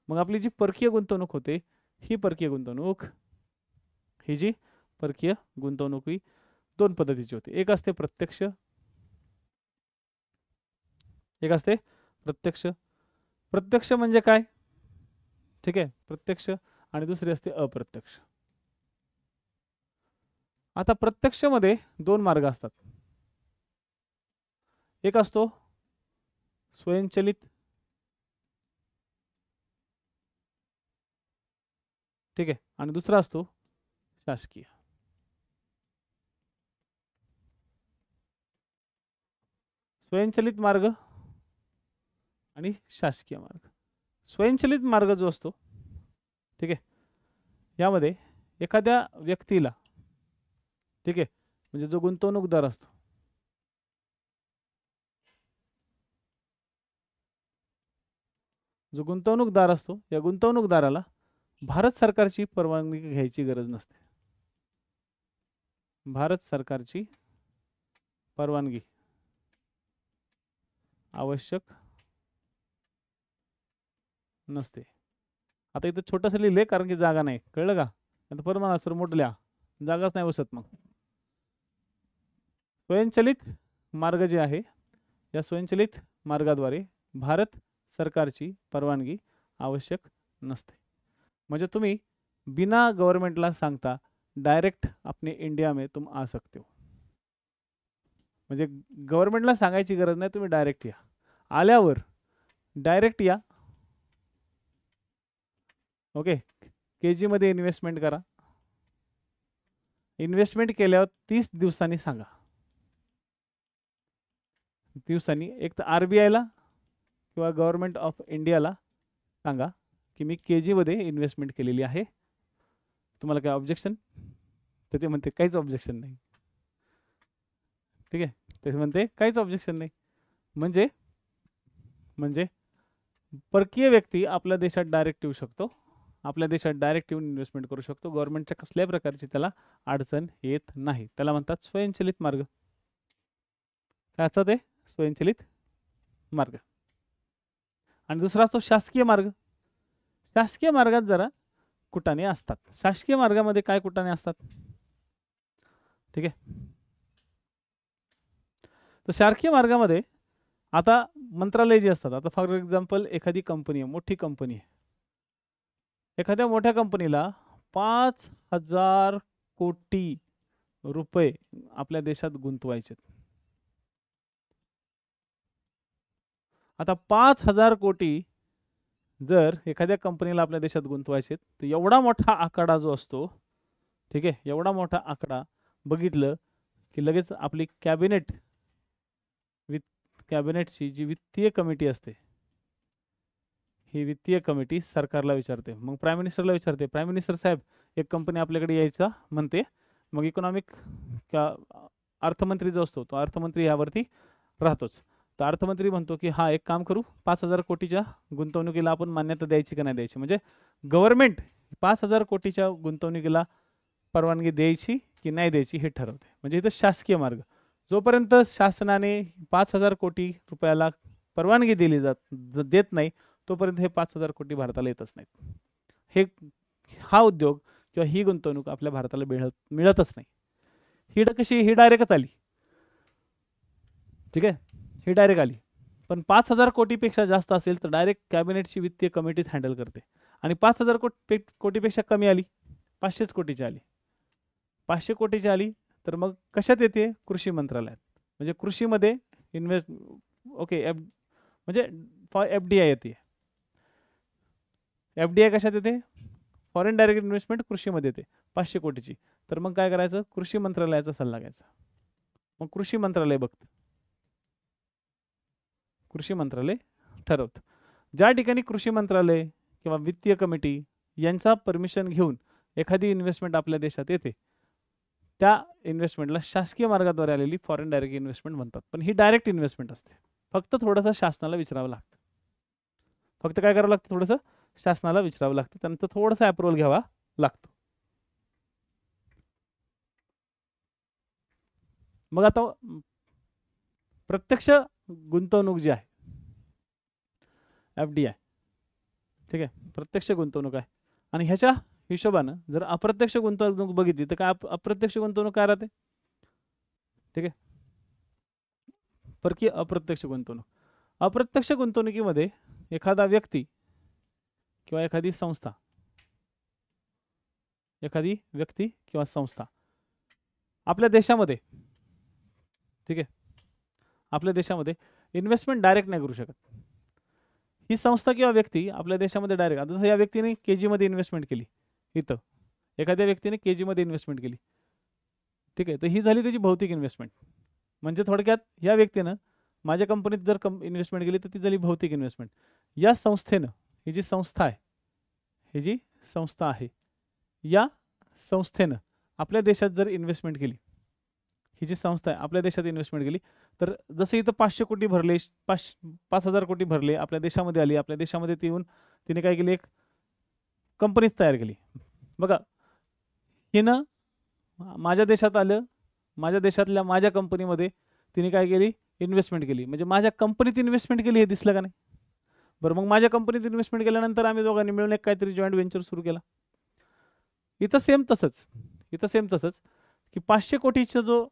मग आपली जी परकीय गुंतवणूक होते, ही परकीय गुंतवणूक, ही जी परकीय गुंतवणूक ही 2 पद्धतीची होती. एक असते प्रत्यक्ष, एक असते प्रत्यक्ष. प्रत्यक्ष म्हणजे काय, ठीक आहे, प्रत्यक्ष. आणि दुसरी असते अप्रत्यक्ष. आता प्रत्यक्ष मध्ये 2 मार्ग असतात. एक असतो स्वयंचलित, ठीक आहे, आणि दुसरा असतो शासकीय. स्वयंचलित मार्ग आणि शासकीय मार्ग. स्वयंचलित मार्ग जो असतो, ठीक आहे, यामध्ये एखाद्या व्यक्तीला, ठीक आहे, म्हणजे जो गुंतवणूकदार असतो, जो गुंतवणूकदार असतो, या गुंतवणूकदाराला भारत सरकारची परवानगी घ्यायची गरज नसते. भारत सरकारची परवानगी आवश्यक नसते. आता इथं छोटंसं लिहिले कारण की जागा नाही, कळलं का. आता परत मला सर मोठं लिहा, जागाच नाही बसत. मग स्वयंचलित मार्ग जे आहे, या स्वयंचलित मार्गाद्वारे भारत सरकारची परवानगी आवश्यक नसते. म्हणजे तुम्ही बिना गवर्नमेंटला सांगता डायरेक्ट अपने इंडिया में तुम आ सकते हो. म्हणजे गव्हर्नमेंटला सांगायची गरज नाही, तुम्ही डायरेक्ट या. आल्यावर डायरेक्ट या. ओके, KG मध्ये इन्व्हेस्टमेंट करा. इन्व्हेस्टमेंट केल्यावर 30 दिवसांनी सांगा. दिवसांनी एक तर RBIला किंवा गव्हर्नमेंट ऑफ इंडियाला सांगा की मी KG मध्ये इन्व्हेस्टमेंट केलेली आहे. तुम्हाला काय ऑब्जेक्शन? तर ते म्हणते काहीच ऑब्जेक्शन नाही. ठीक आहे, ते म्हणते काहीच ऑब्जेक्शन नाही. म्हणजे परकीय व्यक्ती आपल्या देशात डायरेक्ट येऊ शकतो, आपल्या देशात डायरेक्ट येऊन इन्व्हेस्टमेंट करू शकतो. गव्हर्नमेंटच्या कसल्याही प्रकारची त्याला अडचण येत नाही. त्याला म्हणतात स्वयंचलित मार्ग. कायचा ते स्वयंचलित मार्ग. आणि दुसरा असतो शासकीय मार्ग. शासकीय मार्गात जरा कुटाणे असतात. शासकीय मार्गामध्ये काय कुटाणे असतात? ठीक आहे, तर शासकीय मार्गामध्ये आता मंत्रालय जे असतात, आता फॉर एक्झाम्पल एखादी कंपनी आहे, मोठी कंपनी आहे. एखाद्या मोठ्या कंपनीला 5,000 कोटी रुपये आपल्या देशात गुंतवायचे. आता 5,000 कोटी जर एखाद्या कंपनीला आपल्या देशात गुंतवायचे, तर एवढा मोठा आकडा जो असतो, ठीक आहे, एवढा मोठा आकडा बघितलं की लगेच आपली कॅबिनेटची जी वित्तीय कमिटी असते, ही वित्तीय कमिटी सरकारला विचारते. मग प्राईम मिनिस्टरला विचारते, प्राईम मिनिस्टर साहेब एक कंपनी आपल्याकडे यायचा म्हणते. मग इकॉनॉमिक अर्थमंत्री जो असतो, तो अर्थमंत्री यावरती राहतोच. तर अर्थमंत्री म्हणतो की हा एक काम करू, 5,000 कोटीच्या गुंतवणुकीला आपण मान्यता द्यायची का नाही द्यायची. म्हणजे गव्हर्नमेंट 5,000 कोटीच्या गुंतवणुकीला परवानगी द्यायची की नाही द्यायची हे ठरवते. म्हणजे इथं शासकीय मार्ग. जोपर्यंत शासनाने 5,000 कोटी रुपयाला परवानगी दिली देत नाही, तोपर्यंत हे 5,000 कोटी भारताला येतच नाहीत. हा उद्योग किंवा ही गुंतवणूक आपल्या भारताला मिळतच नाही. ही डायरेक्टच आली. ठीक आहे, ही डायरेक्ट आली. पण 5,000 कोटीपेक्षा जास्त असेल तर डायरेक्ट कॅबिनेटची वित्तीय कमिटीच हँडल करते. आणि 5,000 कोटीपेक्षा कमी आली, 500 कोटीची आली, 500 कोटीची आली, तर मग कशात येते? कृषी मंत्रालयात. म्हणजे कृषीमध्ये म्हणजे FDI येते. FDI कशात येते? फॉरेन डायरेक्ट इन्व्हेस्टमेंट कृषीमध्ये येते 500 कोटीची. तर मग काय करायचं? कृषी मंत्रालयाचा सल्ला घ्यायचा. मग कृषी मंत्रालय बघतं, कृषी मंत्रालय ठरवतं. ज्या ठिकाणी कृषी मंत्रालय किंवा वित्तीय कमिटी यांचा परमिशन घेऊन एखादी इन्व्हेस्टमेंट आपल्या देशात येते, त्या इन्व्हेस्टमेंटला शासकीय मार्गाद्वारे आलेली फॉरेन डायरेक्ट इन्व्हेस्टमेंट म्हणतात. पण ही डायरेक्ट इन्व्हेस्टमेंट असते. फक्त थोडंसं शासनाला विचारावं लागतं. फक्त काय करावं लागतं? थोडंसं शासनाला विचारावं लागतं, त्यानंतर थोडंसं अप्रुव्हल घ्यावा लागतो. मग आता प्रत्यक्ष गुंतवणूक जी आहे FDI, ठीक आहे, प्रत्यक्ष गुंतवणूक आहे. आणि ह्याच्या हिशोबानं जर अप्रत्यक्ष गुंतवणूक बघितली तर काय अप्रत्यक्ष गुंतवणूक काय राहते? ठीक आहे, परकीय अप्रत्यक्ष गुंतवणूक. अप्रत्यक्ष गुंतवणुकीमध्ये एखादा व्यक्ती किंवा एखादी संस्था आपल्या देशामध्ये, ठीक आहे, आपल्या देशामध्ये इन्व्हेस्टमेंट डायरेक्ट नाही करू शकत. ही संस्था किंवा व्यक्ती आपल्या देशामध्ये डायरेक्ट, आता जसं या व्यक्तीने KG मध्ये इन्व्हेस्टमेंट केली, इथं एखाद्या व्यक्तीने KG मध्ये इन्व्हेस्टमेंट केली, ठीक आहे, तर ही झाली त्याची भौतिक इन्व्हेस्टमेंट. म्हणजे थोडक्यात या व्यक्तीनं माझ्या कंपनीत जर इन्व्हेस्टमेंट केली तर ती झाली भौतिक इन्व्हेस्टमेंट. या संस्थेनं, ही जी संस्था आहे, या संस्थेनं आपल्या देशात जर इन्व्हेस्टमेंट केली, ही जी संस्था आहे आपल्या देशात इन्व्हेस्टमेंट केली, तर जसं इथं 500 कोटी भरले, 5,000 कोटी भरले, आपल्या देशामध्ये आली, आपल्या देशामध्ये ती येऊन तिने काय केली? एक कंपनीच तयार केली. बघा, हिनं माझ्या देशात आलं, माझ्या देशातल्या माझ्या कंपनीमध्ये तिने काय केली? इन्व्हेस्टमेंट केली. म्हणजे माझ्या कंपनीत इन्व्हेस्टमेंट केली, हे दिसलं का नाही? बरं, मग माझ्या कंपनीत इन्व्हेस्टमेंट केल्यानंतर आम्ही दोघांनी मिळून एक काहीतरी जॉईंट व्हेंचर सुरू केला. इथं सेम तसंच की 500 कोटीचा जो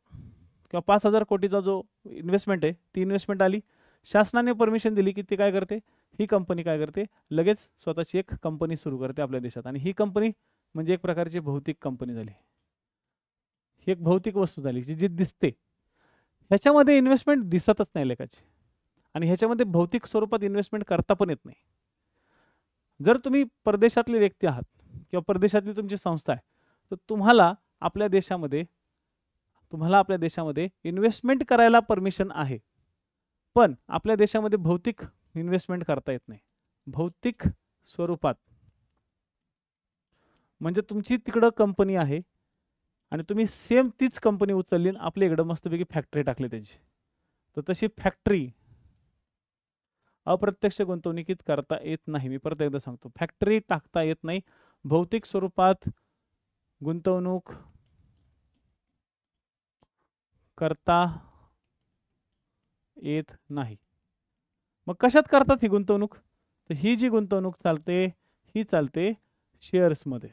किंवा 5,000 कोटीचा जो इन्व्हेस्टमेंट आहे, ती इन्व्हेस्टमेंट आली, शासनाने परमिशन दिली की ती काय करते? ही कंपनी काय करते? लगेच स्वतःची एक कंपनी सुरू करते आपल्या देशात. आणि ही कंपनी म्हणजे एक प्रकारची भौतिक कंपनी झाली. ही एक भौतिक वस्तू झाली जी दिसते. ह्याच्यामध्ये इन्व्हेस्टमेंट दिसतच नाही लेखाची, आणि ह्याच्यामध्ये भौतिक स्वरूपात इन्व्हेस्टमेंट करता पण येत नाही. जर तुम्ही परदेशातले व्यक्ती आहात किंवा परदेशातली तुमची संस्था आहे, तर तुम्हाला आपल्या देशामध्ये इन्व्हेस्टमेंट करायला परमिशन आहे, पण आपल्या देशामध्ये भौतिक इन्व्हेस्टमेंट करता येत नाही. भौतिक स्वरूपात म्हणजे तुमची तिकडं कंपनी आहे आणि तुम्ही सेम तीच कंपनी उचलली आणि आपल्या इकडं मस्तपैकी फॅक्टरी टाकली त्याची, तर तशी फॅक्टरी अप्रत्यक्ष गुंतवणुकीत करता येत नाही. मी परत एकदा सांगतो, फॅक्टरी टाकता येत नाही, भौतिक स्वरूपात गुंतवणूक करता येत नाही. मग कशात करतात ही गुंतवणूक? तर ही जी गुंतवणूक चालते ही चालते शेअर्समध्ये,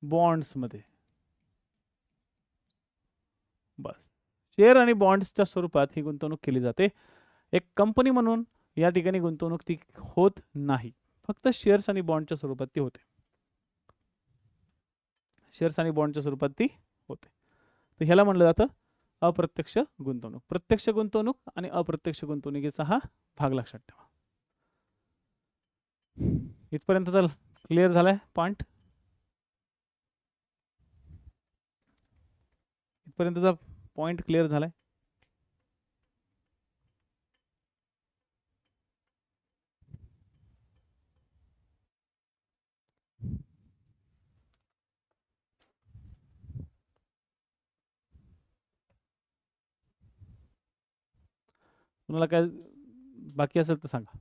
बॉन्ड्समध्ये. बस, शेअर आणि बॉन्ड्सच्या स्वरूपात ही गुंतवणूक केली जाते. एक कंपनी म्हणून या ठिकाणी गुंतवणूक ती होत नाही, फक्त शेअर्स आणि बॉन्डच्या स्वरूपात ती होते. शेअर्स आणि बॉन्डच्या स्वरूपात ती होते. तर ह्याला म्हणलं जातं अप्रत्यक्ष गुंतवणूक. प्रत्यक्ष गुंतवणूक आणि अप्रत्यक्ष गुंतवणुकीचा हा भाग लक्षात ठेवा. इथपर्यंतचा क्लिअर झालाय पॉइंट? इथपर्यंतचा पॉइंट क्लिअर झालाय? तुम्हाला काय बाकी असेल तर सांगा,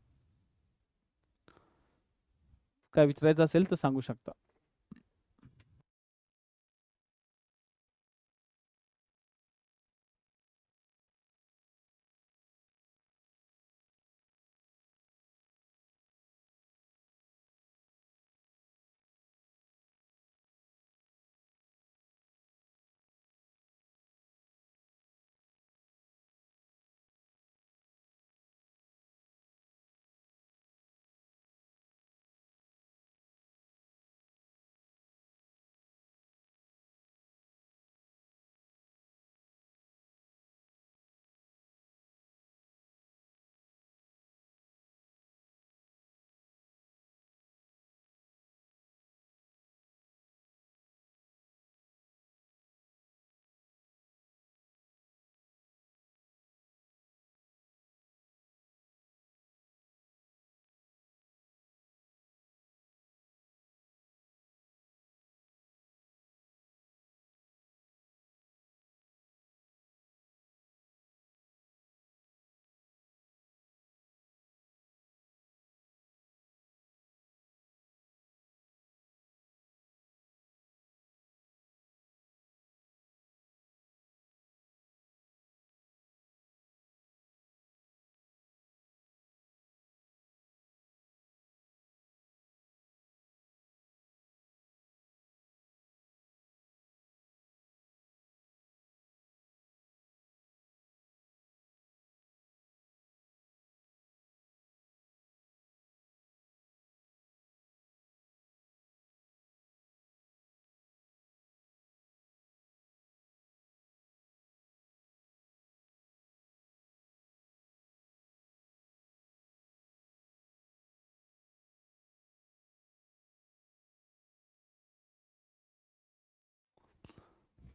काय विचारायचं असेल तर सांगू शकता.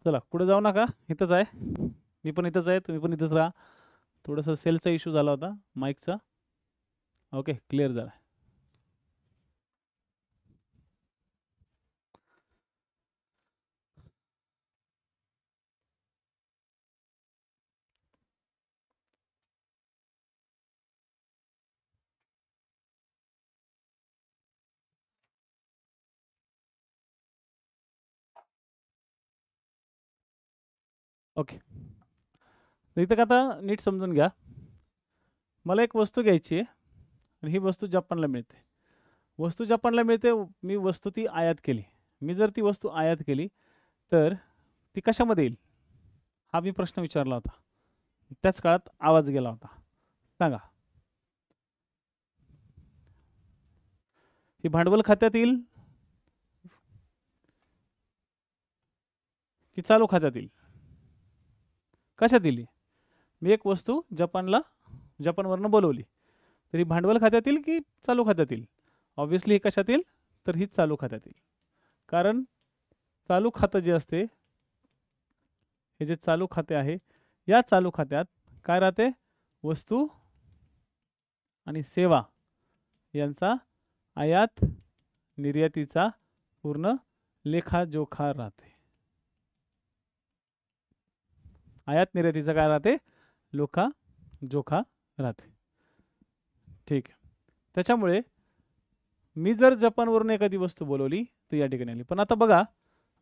चला पुढे जाऊ नका, इथंच आहे, मी पण इथंच आहे, तुम्ही पण इथंच राहा. थोडंसं सेलचा इश्यू झाला होता माईकचा. ओके, क्लिअर झाला. ओके, इथं का आता नीट समजून घ्या. मला एक वस्तू घ्यायची आहे आणि ही वस्तू जपानला मिळते. वस्तू जपानला मिळते, मी वस्तू ती आयात केली. मी जर ती वस्तू आयात केली तर ती कशामध्ये येईल हा मी प्रश्न विचारला होता. त्याच काळात आवाज गेला होता. सांगा, ही भांडवल खात्यात येईल की चालू खात्यात येईल? कशात येईल? मी एक वस्तू जपानवरनं बोलवली, तरी भांडवल खात्यात येईल की चालू खात्यात येईल? ऑब्व्हियसली हे कशात येईल? तर ही चालू खात्यात येईल. कारण चालू खातं जे असते, हे जे चालू खाते आहे, या चालू खात्यात काय राहते? वस्तू आणि सेवा यांचा आयात निर्यातीचा पूर्ण लेखाजोखा राहते. आयात निर्यातीचा काय राहते? जोखा राहते. ठीक आहे. त्याच्यामुळे मी जर जपानवरून एखादी वस्तू बोलवली तर या ठिकाणी आली. पण आता बघा,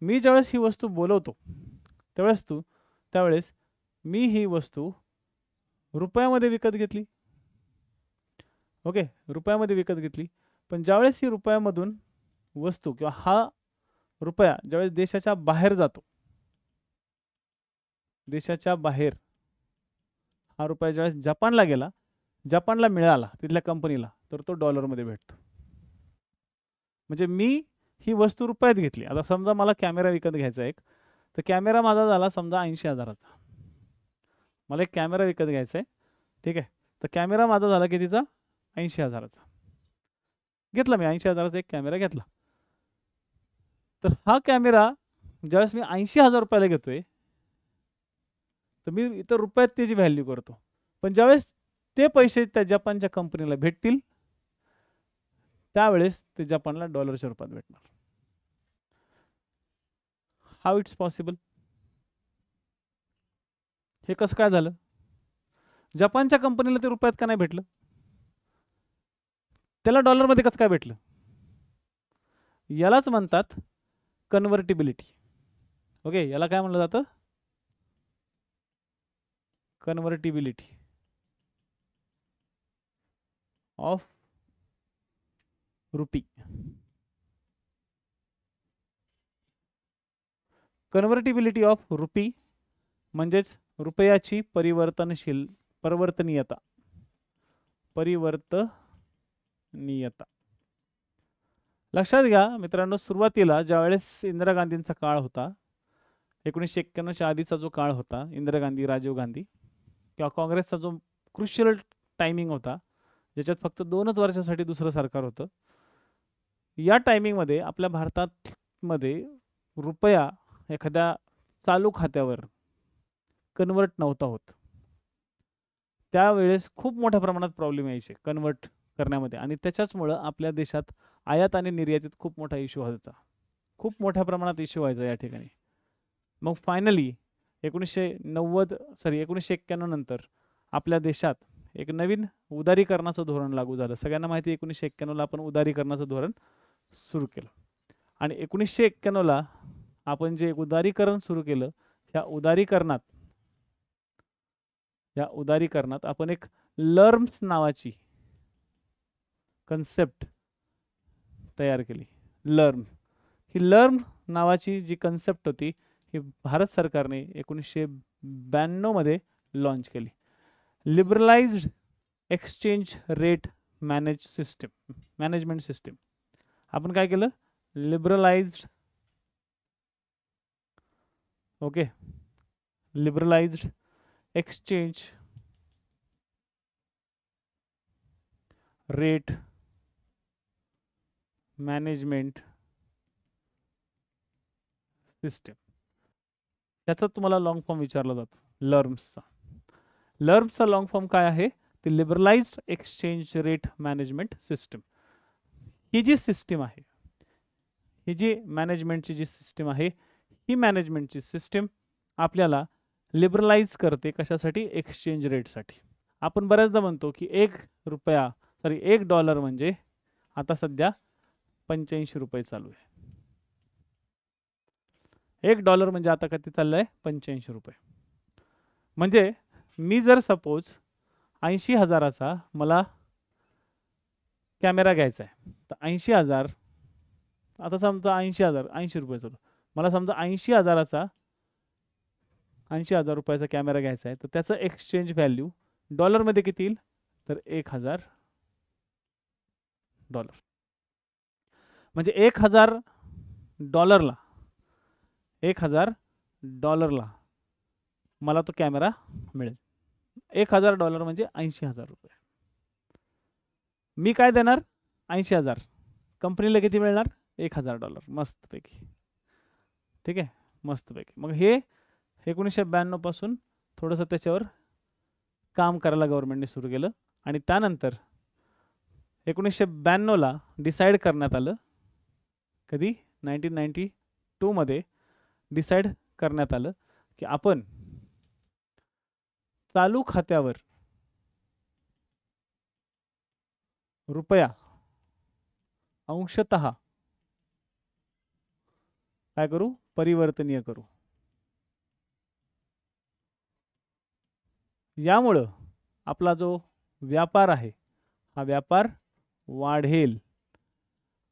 मी ज्यावेळेस ही वस्तू बोलवतो त्यावेळेस मी ही वस्तू रुपयामध्ये विकत घेतली. ओके, रुपयामध्ये विकत घेतली. पण ज्यावेळेस ही रुपयामधून वस्तू किंवा हा रुपया ज्यावेळेस देशाच्या बाहेर जातो, देशाच्या बाहेर हा रुपया ज्यावेळेस जपानला गेला, जपानला मिळाला तिथल्या कंपनीला, तर तो डॉलरमध्ये भेटतो. म्हणजे मी ही वस्तू रुपयात घेतली. आता समजा मला कॅमेरा विकत घ्यायचा एक, तर कॅमेरा माझा झाला समजा 80,000चा. मला एक कॅमेरा विकत घ्यायचा आहे, ठीक आहे. तर कॅमेरा माझा झाला कितीचा? 80,000चा. घेतला मी 80,000चा एक कॅमेरा घेतला. तर हा कॅमेरा ज्यावेळेस मी 80,000 रुपयाला घेतोय, तर मी इतर रुपयात त्याची व्हॅल्यू करतो. पण ज्यावेळेस ते पैसे त्या जपानच्या कंपनीला भेटतील, त्यावेळेस ते जपानला डॉलरच्या रूपात भेटणार. How it's possible? हे कसं काय झालं? जपानच्या कंपनीला ते रुपयात का नाही भेटलं? त्याला डॉलरमध्ये कसं काय भेटलं? यालाच म्हणतात कन्व्हर्टिबिलिटी. ओके, याला काय म्हणलं जातं? कन्व्हर्टिबिलिटी ऑफ रुपी. कन्व्हर्टिबिलिटी ऑफ रुपी म्हणजेच रुपयाची परिवर्तनीयता. लक्षात घ्या मित्रांनो, सुरुवातीला ज्यावेळेस इंदिरा गांधींचा काळ होता, 1991च्या आधीचा जो काळ होता, इंदिरा गांधी, राजीव गांधी किंवा काँग्रेसचा जो क्रुशियल टायमिंग होता, ज्याच्यात फक्त 2च वर्षासाठी दुसरं सरकार होतं, या टायमिंगमध्ये आपल्या भारतामध्ये रुपया एखाद्या चालू खात्यावर कन्वर्ट नव्हता होत. त्यावेळेस खूप मोठ्या प्रमाणात प्रॉब्लेम यायचे कन्वर्ट करण्यामध्ये, आणि त्याच्याचमुळं आपल्या देशात आयात आणि निर्यातीत खूप मोठा इश्यू होता. खूप मोठ्या प्रमाणात इश्यू व्हायचा या ठिकाणी. मग फायनली 1991 नंतर आपल्या देशात एक नवीन उदारीकरणाचं धोरण लागू झालं. सगळ्यांना माहिती आहे 1991ला आपण उदारीकरणाचं धोरण सुरू केलं. आणि 1991ला आपण जे उदारीकरण सुरू केलं, या उदारीकरणात आपण एक लर्म्स नावाची कन्सेप्ट तयार केली. ही लर्म नावाची जी कन्सेप्ट होती, ही भारत सरकारने 1992 मध्ये लॉन्च केली. Liberalised exchange rate management system. आपण काय केलं? Liberalised exchange rate management system. याचा तुम्हाला लॉंग फॉर्म विचारला जातो लर्म्सचा लॉंग फॉर्म काय आहे? ती liberalised exchange rate management system. ही जी सिस्टीम आहे, ही जी मॅनेजमेंटची जी सिस्टीम आहे, ही मॅनेजमेंटची सिस्टीम आपल्याला लिबरलाइज करते. कशासाठी? एक्सचेंज रेटसाठी. आपण बऱ्याचदा म्हणतो की $1 म्हणजे आता सध्या 85 रुपये चालू आहे. $1 म्हणजे आता किती चाललंय? 85 रुपये. म्हणजे मी जर सपोज 80,000चा मला कॅमेरा घ्यायचा आहे, तर 80,000, आता समजा 80 रुपये चालू, मला समजा 80,000 रुपयाचा कॅमेरा घ्यायचा आहे, तर त्याचं एक्सचेंज व्हॅल्यू डॉलरमध्ये किती येईल? तर $1,000. म्हणजे $1,000 डॉलरला मला तो कॅमेरा मिळेल. $1000 म्हणजे 80,000 रुपये. मी काय देणार? 80,000. कंपनीला किती मिळणार? $1000. मस्तपैकी. ठीक आहे, मस्तपैकी. मग हे 1992 पासून थोडंसं त्याच्यावर काम करायला गव्हर्नमेंटने सुरू केलं आणि त्यानंतर 1992ला डिसाईड करण्यात आलं. कधी? 1992 मध्ये डिसाईड करण्यात आलं की आपण चालू खात्यावर रुपया अंशतः काय करू? परिवर्तनीय करू. यामुळं आपला जो व्यापार आहे हा व्यापार वाढेल,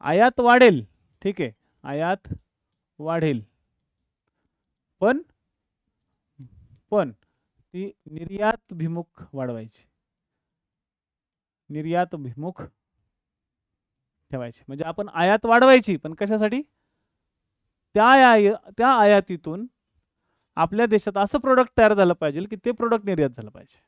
आयात वाढेल. ठीक आहे, आयात वाढेल, पण ती निर्यातभिमुख वाढवायची, निर्यातभिमुख ठेवायची. म्हणजे आपण आयात वाढवायची, पण कशासाठी? त्या आयातीतून आपल्या देशात असं प्रोडक्ट तयार झालं पाहिजे की ते प्रोडक्ट निर्यात झालं पाहिजे.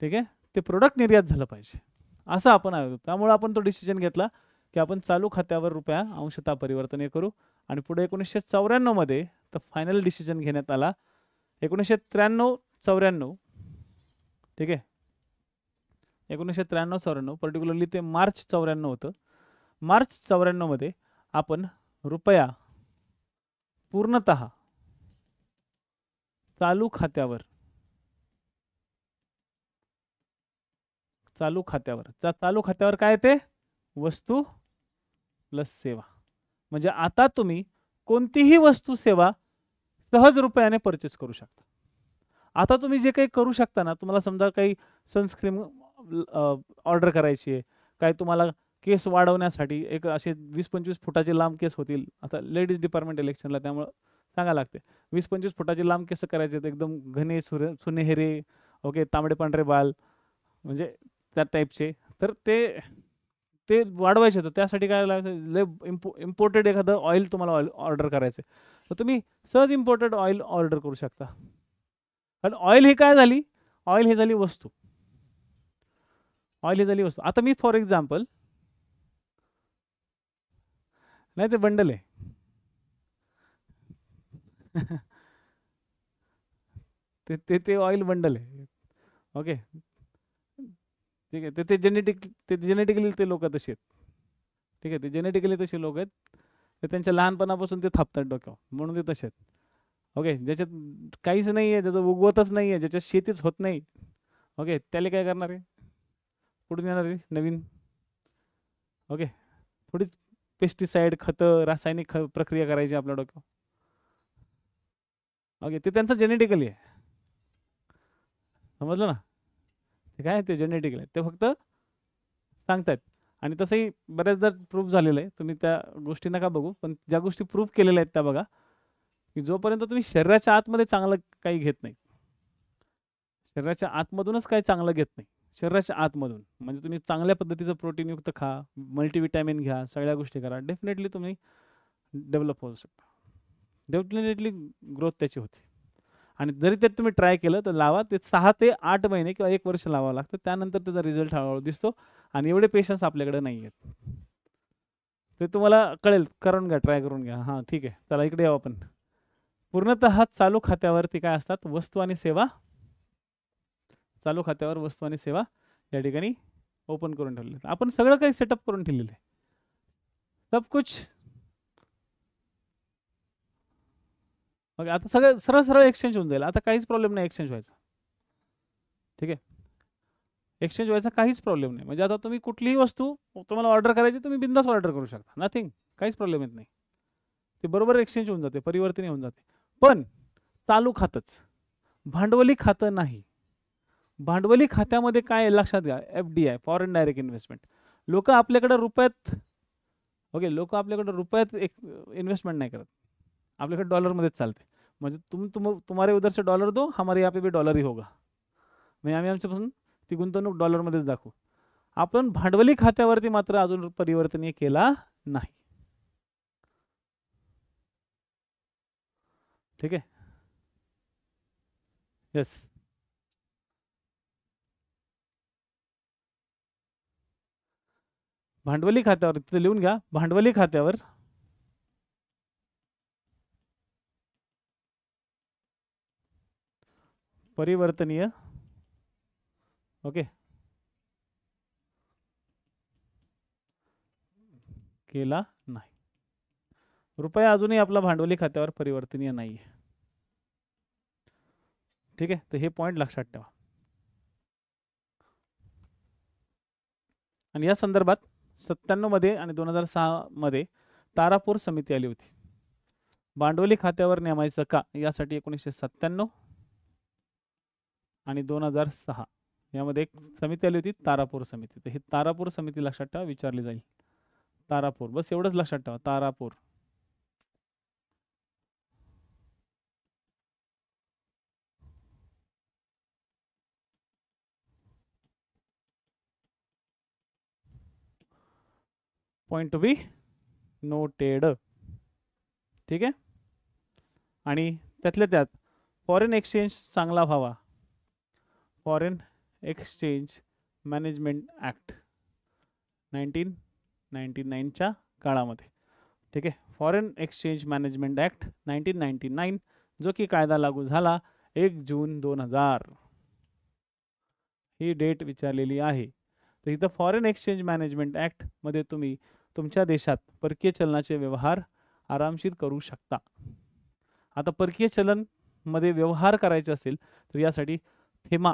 ठीक आहे, ते प्रोडक्ट निर्यात झालं पाहिजे असं आपण आहे. त्यामुळे आपण तो डिसिजन घेतला की आपण चालू खात्यावर रुपया अंशतः परिवर्तनीय करू. आणि पुढे 1994 मध्ये तर फायनल डिसिजन घेण्यात आला. 1993-94, ठीक आहे, 1993-94 पर्टिक्युलरली ते मार्च 94 होतं. मार्च 94 मध्ये आपण रुपया पूर्णतः चालू खात्यावर काय येते? वस्तू प्लस सेवा. म्हणजे आता तुम्ही कोणतीही वस्तू सेवा सहज रुपयाने परचेस करू शकता. आता तुम्ही जे काही करू शकता ना, तुम्हाला समजा काही सनस्क्रीन ऑर्डर करायची आहे, काय तुम्हाला केस वाढवण्यासाठी एक असे 20-25 फुटाचे लांब केस होतील. आता लेडीज डिपार्टमेंट इलेक्शनला, त्यामुळे सांगायला लागते 20-25 फुटाचे लांब केस करायचे आहेत, एकदम घने सुनहरे, ओके, तांबडे पांढरे बाल, म्हणजे त्या टाईपचे. तर ते वाढवायचे होतं. त्यासाठी काय इम्पोर्टेड एखादं ऑइल तुम्हाला ऑर्डर करायचं, तर तुम्ही सहज इम्पोर्टेड ऑइल ऑर्डर करू शकता. कारण ऑइल ही काय झाली? ऑइल ही झाली वस्तू. ऑइल ही झाली वस्तू. आता मी फॉर एक्झाम्पल, नाही ते बंडल आहे ते ऑइल बंडल आहे. ओके, ठीक आहे. ते जेनेटिकली ते लोक तसे आहेत. ठीक आहे, ते जेनेटिकली तसे लोक आहेत. ते त्यांच्या लहानपणापासून ते थापतात डोक्यावर, म्हणून ते तसे आहेत. ओके, ज्याच्यात काहीच नाही आहे, ज्याचं उगवतच नाही आहे, ज्याच्यात शेतीच होत नाही, ओके, त्याला काय करणार आहे? कुठून येणार आहे नवीन? ओके, थोडी पेस्टिसाइड, खतं, रासायनिक प्रक्रिया करायची आपल्या डोक्यावर. ओके, ते त्यांचं जेनेटिकली आहे. समजलं ना? ते काय ते जेनेटिकली आहे, ते फक्त सांगतायत. आणि तसंही बऱ्याचदा प्रूफ झालेलं आहे. तुम्ही त्या गोष्टी नका बघू, पण ज्या गोष्टी प्रूफ केलेल्या आहेत त्या बघा. की जोपर्यंत तुम्ही शरीराच्या आतमध्ये चांगलं काही घेत नाही, शरीराच्या आतमधूनच काही चांगलं घेत नाही, शरीराच्या आतमधून म्हणजे तुम्ही चांगल्या पद्धतीचं प्रोटीनयुक्त खा, मल्टीविटॅमिन घ्या, सगळ्या गोष्टी करा, डेफिनेटली तुम्ही डेव्हलप होऊ शकता. डेफिनेटली ग्रोथ त्याची होते. आणि जरी ते तुम्ही ट्राय केलं तर लावा, ते 6 ते 8 महिने किंवा 1 वर्ष लावावं लागतं. त्यानंतर त्याचा रिझल्ट हळूहळू दिसतो. आणि एवढे पेशन्स आपल्याकडे नाही आहेत. ते तुम्हाला कळेल, करून घ्या, ट्राय करून घ्या. हां, ठीक आहे, चला इकडे यावं आपण. पूर्णतः चालू खात्यावरती काय असतात? वस्तू आणि सेवा. चालू खात्यावर वस्तू आणि सेवा या ठिकाणी ओपन करून ठेवले. आपण सगळं काही सेटअप करून ठेवलेलं आहे, सब कुछ. ओके, आता सगळं सरळ सरळ एक्सचेंज होऊन जाईल. आता काहीच प्रॉब्लेम नाही एक्सचेंज व्हायचा. ठीक आहे, एक्सचेंज व्हायचा काहीच प्रॉब्लेम नाही. म्हणजे आता तुम्ही कुठलीही वस्तू तुम्हाला ऑर्डर करायची, तुम्ही बिंदास ऑर्डर करू शकता, नथिंग, काहीच प्रॉब्लेम येत नाही. ते बरोबर एक्सचेंज होऊन जाते, परिवर्तन होऊन जाते. पण चालू खातंच, भांडवली खातं नाही. भांडवली खात्यामध्ये काय लक्षात घ्या? FDI, foreign direct investment. लोक आपल्याकडे रुपयात, ओके, लोक आपल्याकडे रुपयात इन्व्हेस्टमेंट नाही करत, आपल्याकडे डॉलरमध्येच चालते. म्हणजे तुम्हारे उधर से डॉलर दो, हमारे यहाँ पे भी डॉलर ही होगा. म्हणजे आम्ही आमच्यापासून ती गुंतवणूक डॉलरमध्येच दाखवू. आपण भांडवली खात्यावरती मात्र अजून परिवर्तनीय केला नाही. ठीक आहे. येस, भांडवली खात्यावर तिथे लिहून घ्या. भांडवली खात्यावर परिवर्तनीय ओके केला नाही. रुपया अजूनही आपला भांडवली खात्यावर परिवर्तनीय नाही आहे. ठीक आहे, तर हे पॉइंट लक्षात ठेवा. आणि या संदर्भात 97 मध्ये आणि 2006 मध्ये तारापूर समिती आली होती. भांडवली खात्यावर नेमायचं का यासाठी 1997 आणि 2006 यामध्ये एक समिती आली होती, तारापूर समिती. तर ही तारापूर समिती लक्षात ठेवा, विचारली जाईल. तारापूर, बस एवढंच लक्षात ठेवा, Tarapur. Point to be noted. ठीक आहे. आणि त्यातल्या त्यात फॉरेन एक्सचेंज चांगला व्हावा, फॉरेन एक्सचेंज मॅनेजमेंट ॲक्ट 1999च्या काळामध्ये. ठीक आहे, फॉरेन एक्सचेंज मॅनेजमेंट ॲक्ट 1999 जो की कायदा लागू झाला 1 जून 2000. ही डेट विचारलेली आहे. तर इथं फॉरेन एक्सचेंज मॅनेजमेंट ॲक्ट मध्ये तुम्ही तुमच्या देशात परकीय चलनाचे व्यवहार आरामशीर करू शकता. आता परकीय चलन मध्ये व्यवहार करायचे असेल तर यासाठी फेमा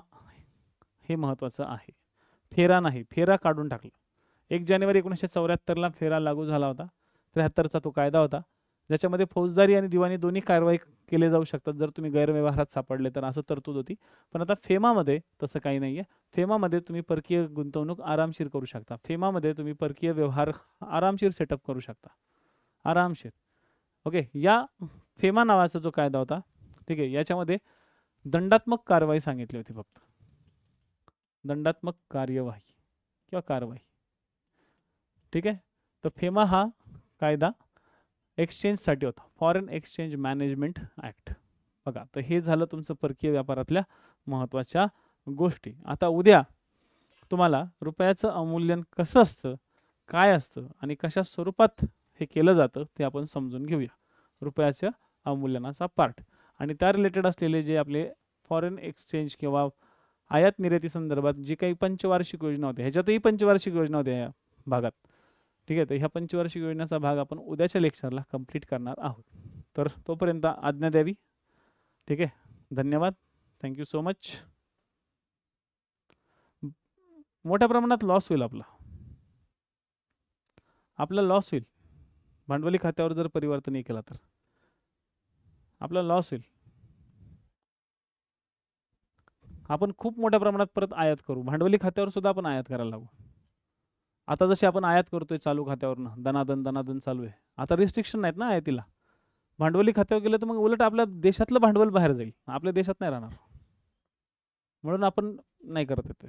हे महत्त्वाचं आहे. फेरा नाही, फेरा काढून टाकला. 1 जानेवारी 1974ला फेरा लागू झाला होता. 73चा तो कायदा होता ज्याच्यामध्ये फौजदारी आणि दिवाणी दोन्ही कारवाई केले जाऊ शकतात जर तुम्ही गैरव्यवहारात सापडले तर, असं तरतूद होती. पण आता फेमामध्ये तसं काही नाही आहे. फेमामध्ये तुम्ही परकीय गुंतवणूक आरामशीर करू शकता. फेमामध्ये तुम्ही परकीय व्यवहार आरामशीर सेटअप करू शकता, आरामशीर. ओके, या फेमा नावाचा जो कायदा होता, ठीक आहे, याच्यामध्ये दंडात्मक कारवाई सांगितली होती, फक्त दंडात्मक कार्यवाही किंवा कारवाई. ठीक आहे, तर फेमा हा कायदा एक्सचेंजसाठी होता, फॉरेन एक्सचेंज मॅनेजमेंट ॲक्ट. बघा, तर हे झालं तुमचं परकीय व्यापारातल्या महत्त्वाच्या गोष्टी. आता उद्या तुम्हाला रुपयाचं अवमूल्यन कसं असतं, काय असतं आणि कशा स्वरूपात हे केलं जातं ते आपण समजून घेऊया. रुपयाच्या अवमूल्यनाचा पार्ट आणि त्या रिलेटेड असलेले जे आपले फॉरेन एक्सचेंज किंवा आयात निर्याती संदर्भात जी काही पंचवार्षिक योजना होत्या, ह्याच्यातही पंचवार्षिक योजना होत्या या भागात. ठीक आहे, तर ह्या पंचवार्षिक योजनेचा भाग आपण उद्याच्या लेक्चरला कंप्लीट करणार आहोत. तर तोपर्यंत आज्ञा द्यावी. ठीक आहे, धन्यवाद, थँक्यू सो मच. मोठ्या प्रमाणात लॉस होईल आपला लॉस होईल. भांडवली खात्यावर जर परिवर्तन नाही केला तर आपला लॉस होईल. आपण खूप मोठ्या प्रमाणात परत आयात करू, भांडवली खात्यावर सुद्धा आपण आयात करायला लागू. आता जसे आपण आयात करतोय चालू खात्यावरनं दनादन चालू आहे, आता रिस्ट्रिक्शन नाहीत ना आयातीला. भांडवली खात्यावर गेलं तर मग उलट आपल्या देशातलं भांडवल बाहेर जाईल, आपल्या देशात नाही राहणार. म्हणून आपण नाही करत येते.